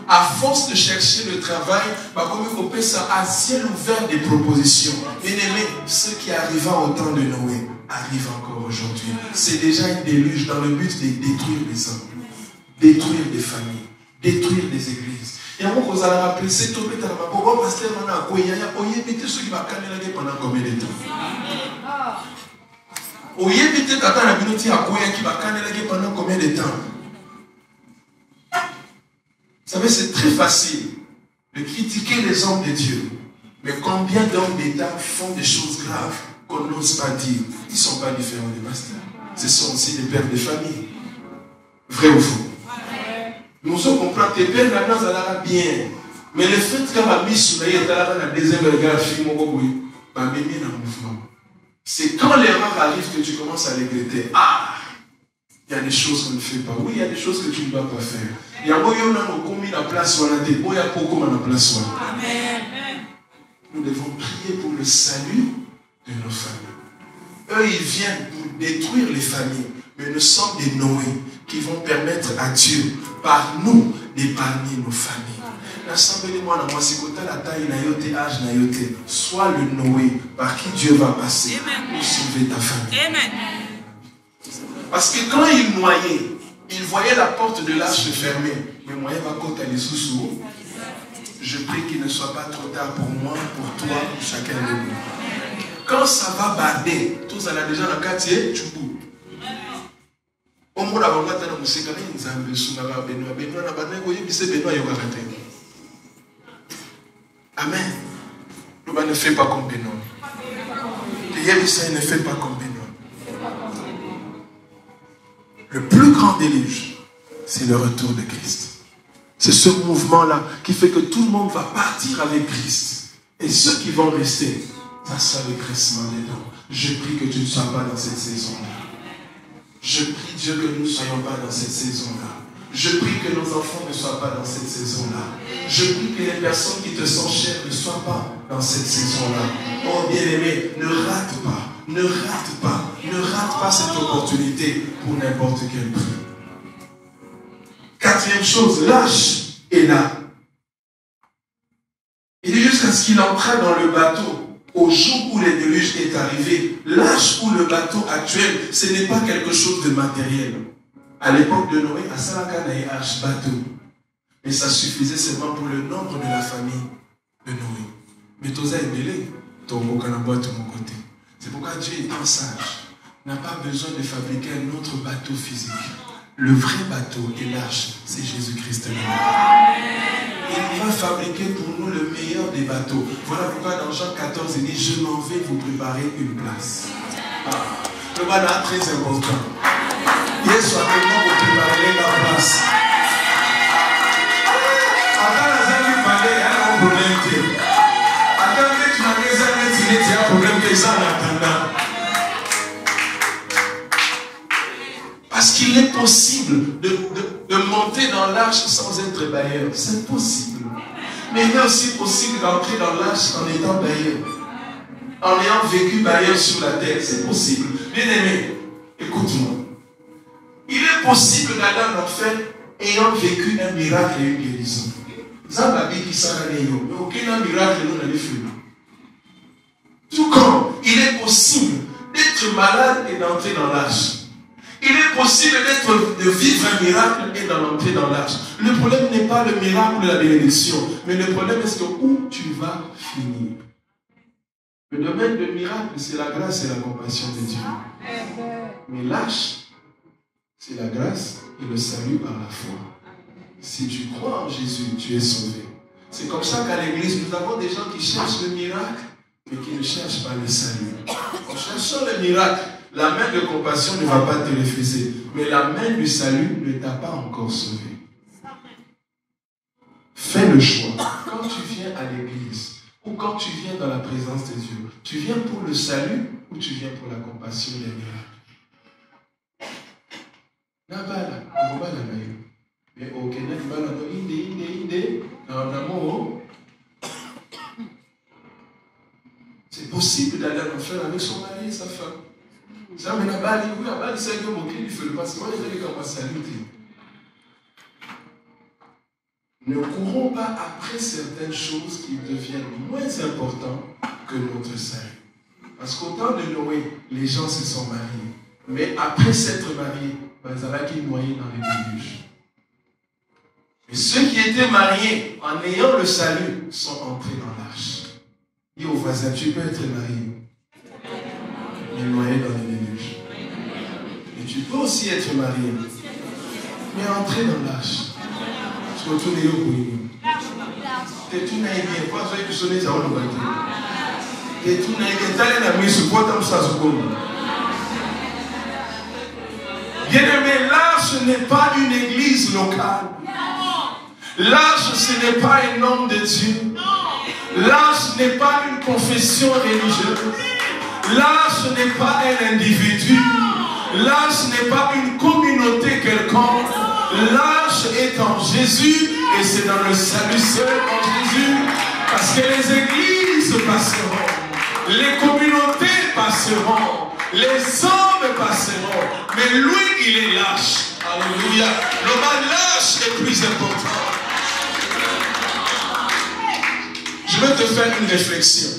à force de chercher le travail, comme on peut ça à ciel ouvert des propositions. Bien-aimé, ce qui arriva au temps de Noé arrive encore aujourd'hui. C'est déjà une déluge dans le but de détruire les hommes, détruire des familles, détruire des églises. Et on vous a rappelé, c'est tout le temps. Pourquoi pasteur on a quoi? Il y a ceux qui vont caler pendant combien de temps? Vous savez, c'est très facile de critiquer les hommes de Dieu. Mais combien d'hommes d'État font des choses graves qu'on n'ose pas dire? Ils ne sont pas différents des pasteurs. Ce sont aussi des pères de famille. Vrai ou faux? Nous sommes compris que tes pères maintenant, ça va bien. Mais le fait que ma mise sur la deuxième regard, c'est quand l'erreur arrive que tu commences à regretter. Ah, il y a des choses qu'on ne fait pas. Oui, il y a des choses que tu ne dois pas faire. Il y a la place où on a des il y a beaucoup de place. Nous devons prier pour le salut de nos familles. Eux, ils viennent pour détruire les familles. Mais nous sommes des Noé qui vont permettre à Dieu, par nous, d'épargner nos familles. Sois le Noé par qui Dieu va passer pour sauver ta famille. Amen. Parce que quand il noyait, il voyait la porte de l'arche fermée. Mais moi, il va compter les sous. Je prie qu'il ne soit pas trop tard pour moi, pour toi, pour chacun de nous. Quand ça va barder, tous à la déjà dans le quartier, tu bouges. Amen. Loba ne fait pas comme Benoît. Ne fait pas comme Benoît. Le plus grand déluge, c'est le retour de Christ. C'est ce mouvement-là qui fait que tout le monde va partir avec Christ. Et ceux qui vont rester, ça sera le graissement des dents. Je prie que tu ne sois pas dans cette saison-là. Je prie Dieu que nous ne soyons pas dans cette saison-là. Je prie que nos enfants ne soient pas dans cette saison-là. Je prie que les personnes qui te sont chères ne soient pas dans cette saison-là. Oh bien-aimé, ne rate pas, ne rate pas, ne rate pas cette opportunité pour n'importe quel prix. Quatrième chose, l'âge est là. Il est jusqu'à ce qu'il entra dans le bateau au jour où le déluge est arrivé. L'âge où le bateau actuel, ce n'est pas quelque chose de matériel. À l'époque de Noé, à Salakana et Arche bateau. Mais ça suffisait seulement pour le nombre de la famille de Noé. Mais Tosa est mêlé. Togo Kanabwa de mon côté. C'est pourquoi Dieu étant sage, n'a pas besoin de fabriquer un autre bateau physique. Le vrai bateau et l'arche, c'est Jésus-Christ. Il va fabriquer pour nous le meilleur des bateaux. Voilà pourquoi dans Jean 14, il dit, je m'en vais vous préparer une place. Le bana très important. Yes, soit maintenant vous préparez la place. Attends, les amis, il y a un problème. Attends, tu n'as pas il y a un problème que ça en attendant. Parce qu'il est possible de monter dans l'arche sans être bailleur. C'est possible. Mais il est aussi possible d'entrer dans l'arche en étant bailleur. En ayant vécu bailleur sur la terre. C'est possible. Bien aimé, écoute-moi. Il est possible d'aller en enfer ayant vécu un miracle et une guérison. Ça m'a dit qu'il s'en allait. Mais aucun miracle nous n'a fait. Tout comme il est possible d'être malade et d'entrer dans l'arche. Il est possible de vivre un miracle et d'entrer dans l'arche. Le problème n'est pas le miracle de la bénédiction, mais le problème est où tu vas finir. Le domaine du miracle, c'est la grâce et la compassion de Dieu. Mais l'arche, c'est la grâce et le salut par la foi. Si tu crois en Jésus, tu es sauvé. C'est comme ça qu'à l'église, nous avons des gens qui cherchent le miracle, mais qui ne cherchent pas le salut. En cherchant le miracle, la main de compassion ne va pas te refuser, mais la main du salut ne t'a pas encore sauvé. Fais le choix. Quand tu viens à l'église, ou quand tu viens dans la présence de Dieu, tu viens pour le salut ou tu viens pour la compassion des miracles. C'est possible d'aller en enfer avec son mari et sa femme. Ça, mais ne courons pas après certaines choses qui deviennent moins importantes que notre salut. Parce qu'au temps de Noé, les gens se sont mariés. Mais après s'être mariés, ils ont noyé dans les déluges. Et ceux qui étaient mariés en ayant le salut sont entrés dans l'arche. Dis au voisin, tu peux être marié, mais noyé dans les déluges. Et tu peux aussi être marié, mais entrer dans l'arche. Surtout les yeux. Et tu n'as bien pas besoin de sonner ça. Et tu n'as bien t'aller la mise sur quoi comme ça. Bien-aimé, l'arche n'est pas une église locale. L'arche, ce n'est pas un homme de Dieu. L'arche n'est pas une confession religieuse. L'arche n'est pas un individu. L'arche n'est pas une communauté quelconque. L'arche est en Jésus et c'est dans le salut seul en Jésus. Parce que les églises passeront, les communautés passeront, les hommes passeront. Mais lui, il est l'arche. Alléluia. Le mal l'arche est plus important. Je vais te faire une réflexion.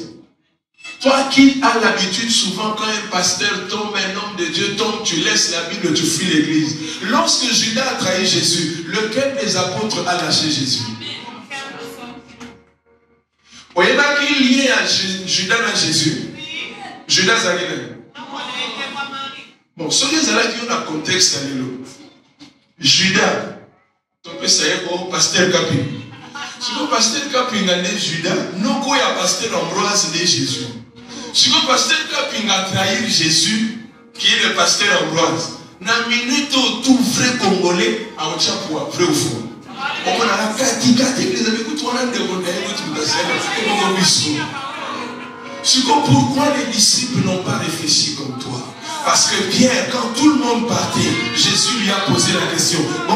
Toi qui as l'habitude souvent quand un pasteur tombe, un homme de Dieu tombe, tu laisses la Bible, tu fuis l'église. Lorsque Judas a trahi Jésus, lequel des apôtres a lâché Jésus? Voyez pas qu'il lié à Judas à Jésus. Judas a dit. Bon, ce que vous allez dire dans le contexte, Judas. Tu peux savoir au pasteur Capi. Si le pasteur Capi a né Judas, nous quoi a pasteur Ambroise de Jésus. Si le pasteur Capi a trahi Jésus, qui est le pasteur Ambroise, na minute où tout vrai Congolais a un chapeau vrai ou faux. On a la carte église avec tout le monde de pourquoi les disciples n'ont pas réfléchi comme toi? Parce que Pierre, quand tout le monde partait, Jésus lui a posé la question. À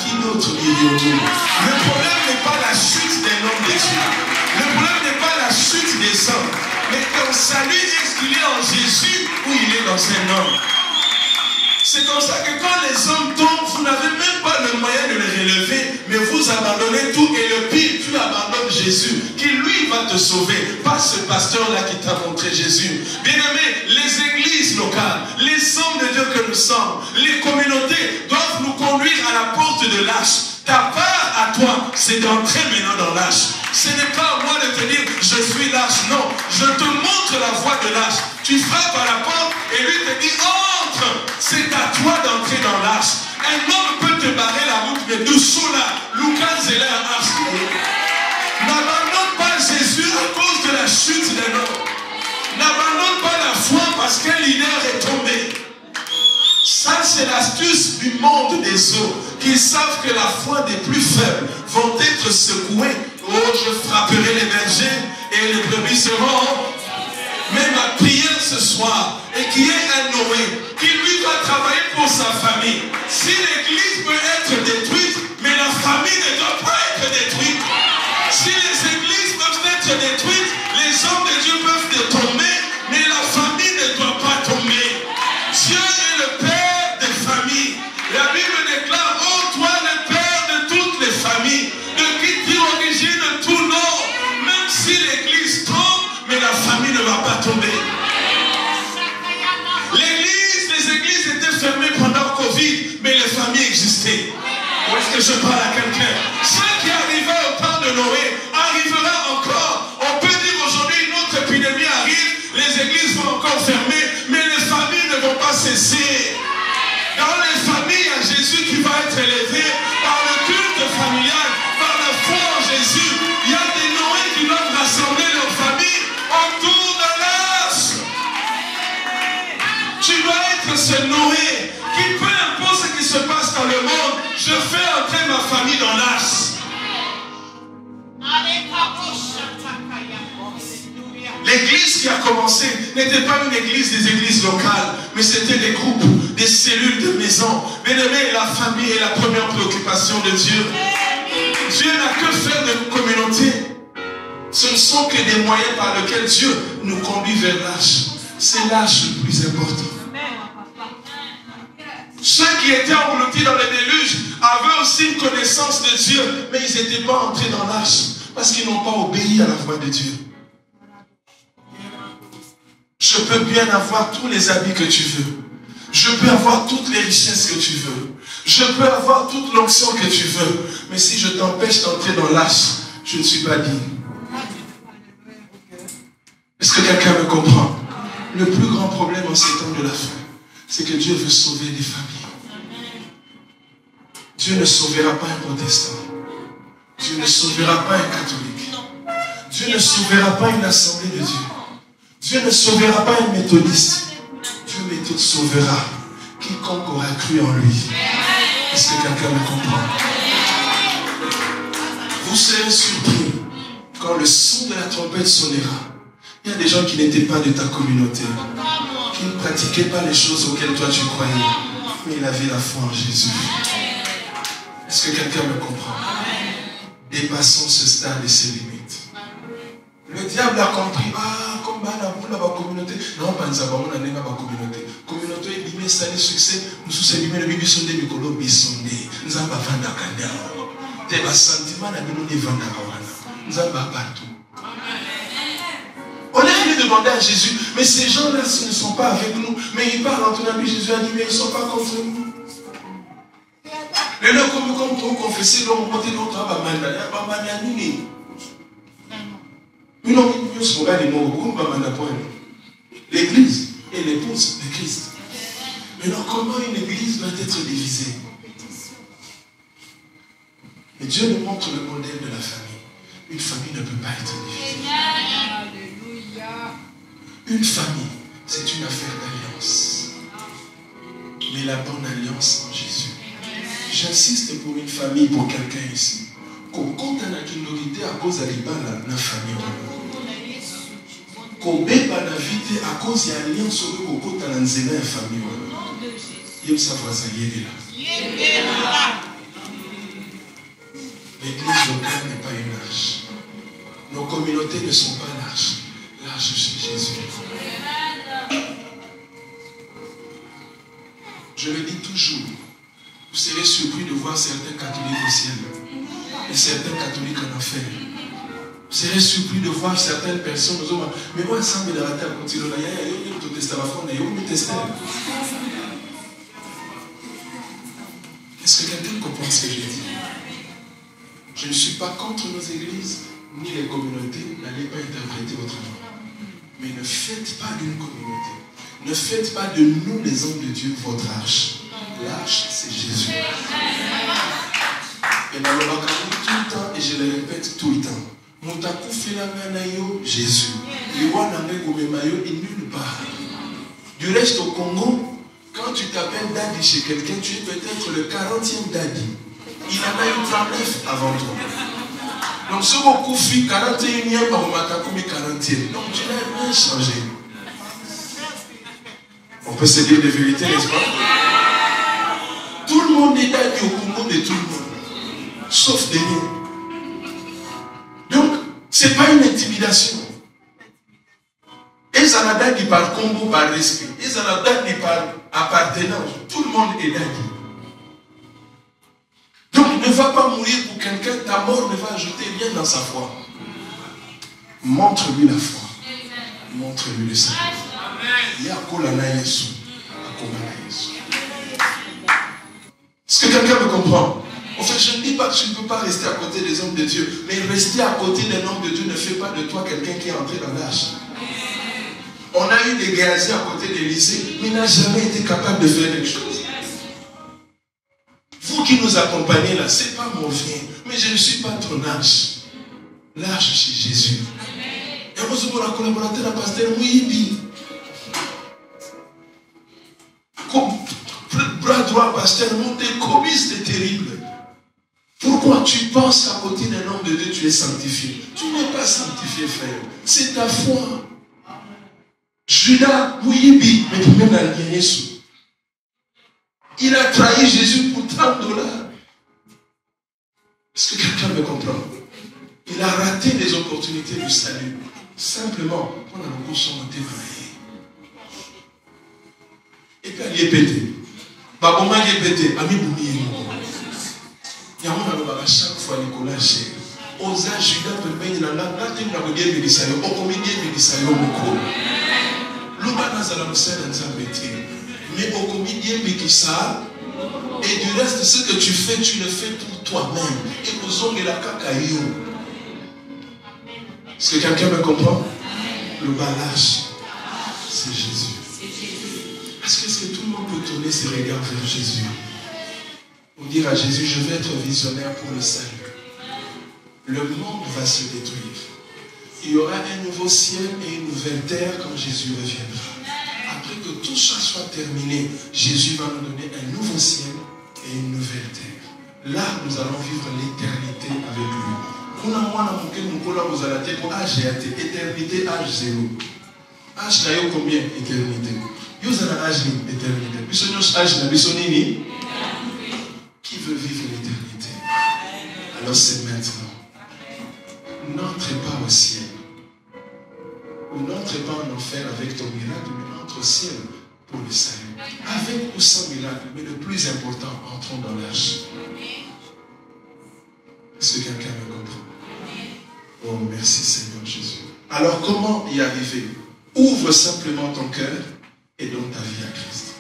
qui d'autre irions-nous? Le problème n'est pas la chute des noms de Dieu. Le problème n'est pas la chute des hommes. Mais ton salut, est-ce qu'il est en Jésus ou il est dans un homme? C'est comme ça que quand les hommes tombent, vous n'avez même pas le moyen de les relever, mais vous abandonnez tout et le pire, tu abandonnes Jésus, qui lui va te sauver, pas ce pasteur-là qui t'a montré Jésus. Bien-aimé, les églises locales, les hommes de Dieu que nous sommes, les communautés doivent nous conduire à la porte de l'âge. Ta part à toi, c'est d'entrer maintenant dans l'âge. Ce n'est pas à moi de te dire, je suis l'âge. Non, je te montre la voie de l'âge. Tu frappes à la porte et lui te dit, entre. C'est à toi d'entrer dans l'âge. Un homme peut te barrer la route, mais doucement là, Lucas est là à l'âge. N'abandonne pas Jésus à cause de la chute d'un homme. N'abandonne pas la foi parce qu'un leader est tombé. Ça, c'est l'astuce du monde des eaux, qui savent que la foi des plus faibles vont être secouées. Oh, je frapperai les bergers et les brebis seront. Mais ma prière ce soir est qu'il y ait un Noé qui lui va travailler pour sa famille. Si l'église peut être détruite, mais la famille ne doit pas être détruite. Si les églises peuvent être détruites, les hommes de Dieu peuvent tomber, mais la famille ne doit pas tomber. Dieu est le Père des familles. La Bible déclare, oh toi le Père de toutes les familles, de qui tu origines tout nom, même si l'église tombe, mais la famille ne va pas tomber. Les églises étaient fermées pendant le Covid, mais les familles existaient. Où est-ce que je parle à quelqu'un? Ce qui arrivait au temps de Noé arrivera encore. On peut dire aujourd'hui une autre épidémie arrive, les églises sont encore fermées, mais les familles ne vont pas cesser. Dans les familles, il y a Jésus qui va être élevé par le culte familial, par la foi en Jésus. Il y a des Noé qui doivent rassembler leurs familles autour de l'âge. Tu dois être ce Noé qui, peu importe ce qui se passe dans le monde, je fais entrer ma famille dans l'âge. L'église qui a commencé n'était pas une église des églises locales, mais c'était des groupes, des cellules de maison. Bien aimé, la famille est la première préoccupation de Dieu. Dieu n'a que faire de nos communautés. Ce ne sont que des moyens par lesquels Dieu nous conduit vers l'âge. C'est l'âge le plus important. Ceux qui étaient engloutis dans le déluge avaient aussi une connaissance de Dieu, mais ils n'étaient pas entrés dans l'âge parce qu'ils n'ont pas obéi à la voix de Dieu. Je peux bien avoir tous les habits que tu veux. Je peux avoir toutes les richesses que tu veux. Je peux avoir toute l'onction que tu veux. Mais si je t'empêche d'entrer dans l'âge, je ne suis pas digne. Est-ce que quelqu'un me comprend? Le plus grand problème en ces temps de la fin, c'est que Dieu veut sauver des familles. Dieu ne sauvera pas un protestant. Dieu ne sauvera pas un catholique. Dieu ne sauvera pas une assemblée de Dieu. Dieu ne sauvera pas un méthodiste. Dieu sauvera quiconque aura cru en lui. Est-ce que quelqu'un me comprend? Vous serez surpris quand le son de la trompette sonnera. Il y a des gens qui n'étaient pas de ta communauté, qui ne pratiquaient pas les choses auxquelles toi tu croyais, mais ils avaient la foi en Jésus. Est-ce que quelqu'un me comprend? Dépassons ce stade et ses limites. Le diable a compris, comme la communauté, non, pas nous avons une communauté. Communauté, il met ça les succès, nous sommes les bébés sont des micros, nous avons pas vendu à Kanda. T'es un sentiment, nous avons pas partout. On est venu demander à Jésus, mais ces gens-là, s'ils ne sont pas avec nous, mais ils parlent entre nous, Jésus a dit, mais ils ne sont pas contre nous. Les gens comme toi, confessés, l'homme, on monte l'autre, l'église est l'épouse de Christ. Maintenant, comment une église doit être divisée? Mais Dieu nous montre le modèle de la famille. Une famille ne peut pas être divisée. Alléluia. Une famille, c'est une affaire d'alliance. Mais la bonne alliance en Jésus. J'insiste pour une famille, pour quelqu'un ici. Quand on a une autorité à cause de la famille, quand on a vite à cause de l'alliance, on a une famille. Il y a sa voisin, il est là. L'église locale n'est pas une arche. Nos communautés ne sont pas l'arche. L'arche, c'est Jésus. Je le dis toujours. Vous serez surpris de voir certains catholiques au ciel et certains catholiques en enfer. Vous serez surpris de voir certaines personnes. Mais moi, ça me l'a raté à continuer. Il y a un testament. Est-ce que quelqu'un comprend ce que je dis? Je ne suis pas contre nos églises, ni les communautés. N'allez pas interpréter autrement. Mais ne faites pas d'une communauté. Ne faites pas de nous, les hommes de Dieu, votre arche. L'arche, c'est Jésus. Et dans le Bakani, tout le temps, et je le répète tout le temps, Moutakou Filanganayo, Jésus. Liwanamego Memayo est nulle part. Du reste au Congo, quand tu t'appelles Daddy chez quelqu'un, tu es peut-être le 40e Daddy. Il en a eu 39 avant toi. Donc, ce beaucoup fit 41e par Moutakou, mais 40e. Donc, tu n'as rien changé. On peut se dire des vérités, n'est-ce pas? Tout le monde est Daddy au Congo de tout le monde. Sauf des liens. Donc, ce n'est pas une intimidation. Et ça n'a pas dit par combo, par respect. Et ça n'a pas dit par appartenance. Tout le monde est Daddy. Donc, ne va pas mourir pour quelqu'un. Ta mort ne va ajouter rien dans sa foi. Montre-lui la foi. Montre-lui le salut. Est-ce que quelqu'un me comprend? En fait, je ne dis pas que tu ne peux pas rester à côté des hommes de Dieu, mais rester à côté d'un homme de Dieu ne fait pas de toi quelqu'un qui est entré dans l'arche. On a eu des gaziers à côté des lycées, mais il n'a jamais été capable de faire quelque chose. Vous qui nous accompagnez là, ce n'est pas mon bien, mais je ne suis pas ton arche. L'arche, c'est Jésus. Et moi, je la collaborateur à pasteur Mouibi. Bras droit, pasteur, monter commis, c'est terrible. Pourquoi tu penses qu'à côté d'un homme de Dieu, tu es sanctifié? Tu n'es pas sanctifié, frère. C'est ta foi. Judas, Mouibi, mais tu même dans Jésus. Il a trahi Jésus pour $30. Est-ce que quelqu'un me comprend? Il a raté les opportunités du salut. Simplement, on a le goût de monter dans la. Et puis elle est pété. Baboma est pété. Ami Boumi est mort. Il y a un chaque fois Nicolas chez. Osa Judas peut venir dans la natte de la Bouddha Médisayo. Au comédien Médisayo Moko. L'Ouma Nazala Moussa Nzambeti. Mais au comédien Médisa. Et du reste, ce que tu fais, tu le fais pour toi-même. Et nous avons la cacaillou. Est-ce que quelqu'un me comprend? Le balage, c'est Jésus. Est-ce que tout le monde peut tourner ses regards vers Jésus? Pour dire à Jésus, je vais être visionnaire pour le salut. Le monde va se détruire. Il y aura un nouveau ciel et une nouvelle terre quand Jésus reviendra. Après que tout ça soit terminé, Jésus va nous donner un nouveau ciel et une nouvelle terre. Là, nous allons vivre l'éternité avec lui. Éternité, âge zéro. Âge d'ailleurs combien? Éternité. Vous avez un âge d'éternité. Qui veut vivre l'éternité? Alors c'est maintenant. N'entrez pas au ciel. Ou n'entrez pas en enfer avec ton miracle, mais entre au ciel pour le salut. Avec ou sans miracle, mais le plus important, entrons dans l'arche. Est-ce que quelqu'un me comprend? Oh, merci Seigneur Jésus. Alors comment y arriver? Ouvre simplement ton cœur et donne ta vie à Christ.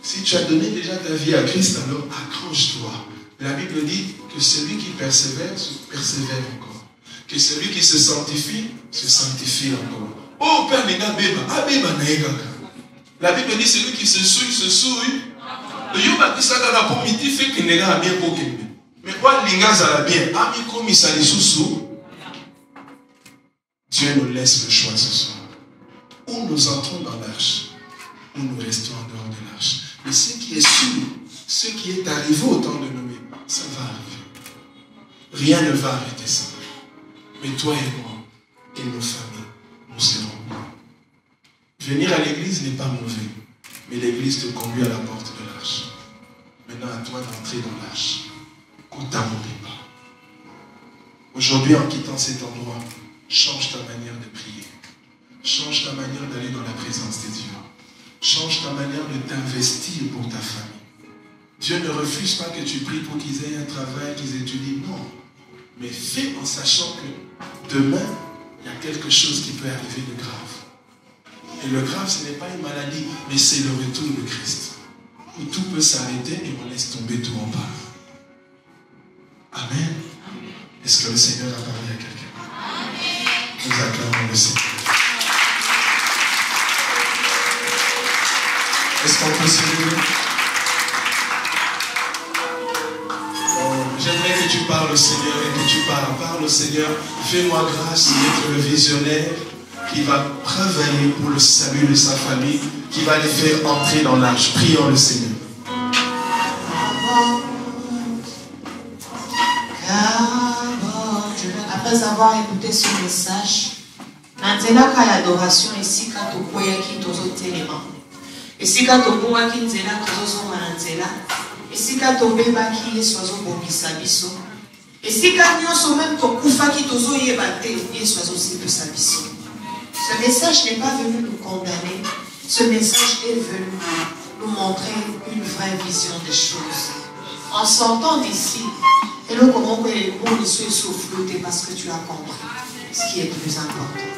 Si tu as donné déjà ta vie à Christ, alors accroche-toi. La Bible dit que celui qui persévère encore. Que celui qui se sanctifie encore. Oh, Père, la La Bible dit celui qui se souille, se souille. Yo ba kisaka na pour midi fait que nega bien pour kembe. Mais quoi linga za bien, ami comme ça les sous. Dieu nous laisse le choix ce soir. Ou nous entrons dans l'arche, ou nous restons en dehors de l'arche. Mais ce qui est sûr, ce qui est arrivé au temps de Noé, ça va arriver. Rien ne va arrêter ça. Mais toi et moi, et nos familles, nous serons. Venir à l'église n'est pas mauvais, mais l'église te conduit à la porte de l'arche. Maintenant, à toi d'entrer dans l'arche. pas. Aujourd'hui, en quittant cet endroit, change ta manière de prier. Change ta manière d'aller dans la présence de Dieu. Change ta manière de t'investir pour ta famille. Dieu ne refuse pas que tu pries pour qu'ils aient un travail, qu'ils étudient. Non. Mais fais en sachant que demain, il y a quelque chose qui peut arriver de grave. Et le grave, ce n'est pas une maladie, mais c'est le retour de Christ. Où tout peut s'arrêter et on laisse tomber tout en bas. Amen. Est-ce que le Seigneur a parlé à quelqu'un? Nous acclamons le Seigneur. Est-ce qu'on peut se lever? J'aimerais que tu parles au Seigneur et que tu parles au Seigneur. Fais-moi grâce d'être le visionnaire qui va travailler pour le salut de sa famille, qui va les faire entrer dans l'arche. Prions le Seigneur. Après avoir écouté ce message, Nantela ka adoration ici quand tu koya ki tozo telema. Ici quand tu koya ki nzela tozo manzela. Ici quand tu beba ki yesozo bobisa biso. Ici quand nyonso même to kufa ki tozo yebate yesozo sibisa biso. Ce message n'est pas venu nous condamner. Ce message est venu nous montrer une vraie vision des choses. En sortant d'ici, et nous comment que les mots ne soient soufflés parce que tu as compris ce qui est le plus important.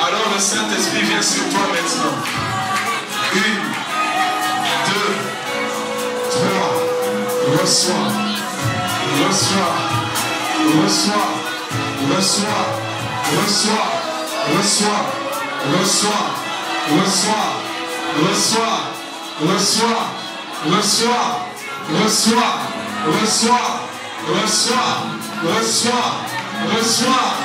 Alors le Saint-Esprit vient sur toi maintenant. 1, 2, 3. Reçois. Reçois. Reçois. Reçois. Reçois. Reçois. Reçois. Reçois. Reçois. Reçois. Reçois. Reçois. Reçois. Reçois. Reçois. Reçois.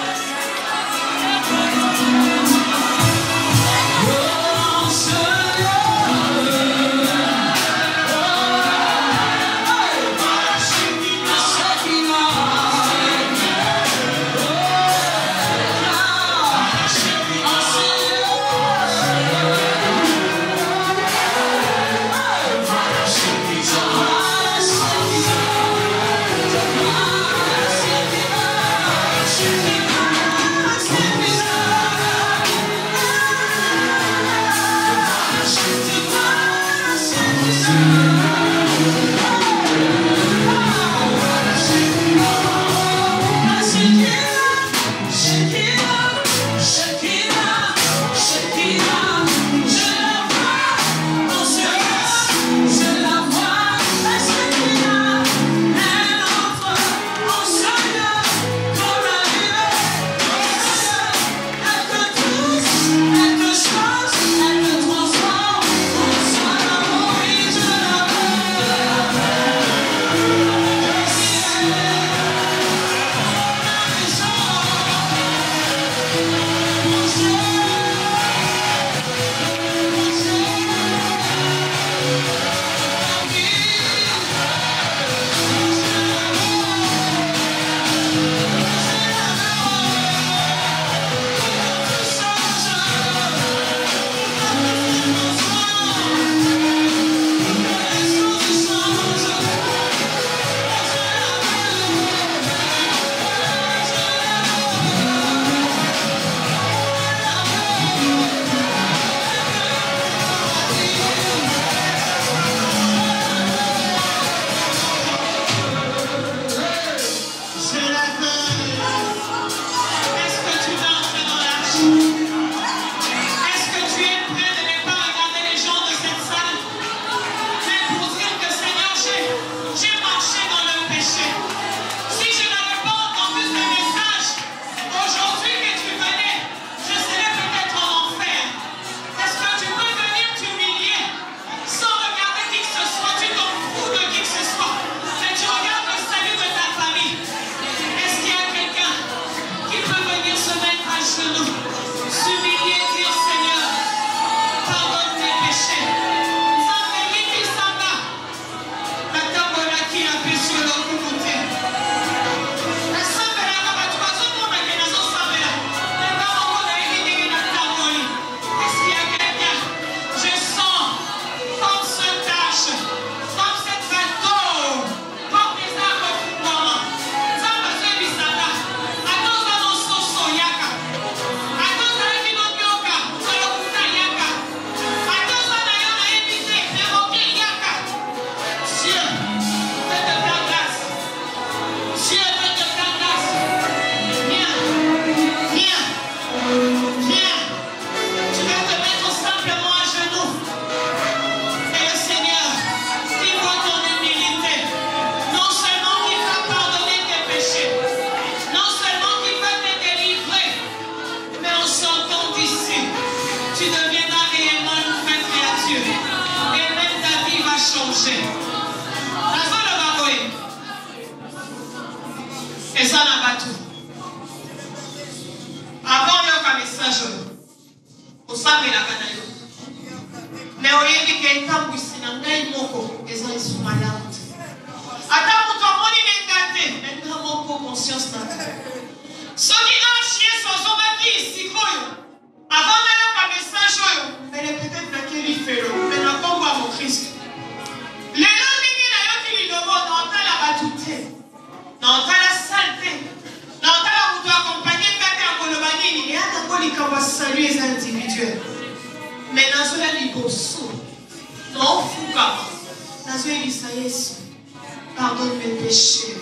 Pardonne mes péchés.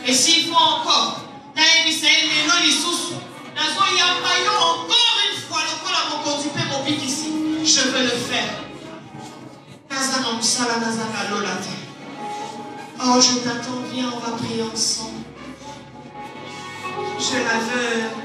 Et s'il faut encore, encore une Oh, je t'attends, viens, on va prier ensemble. Je la veux.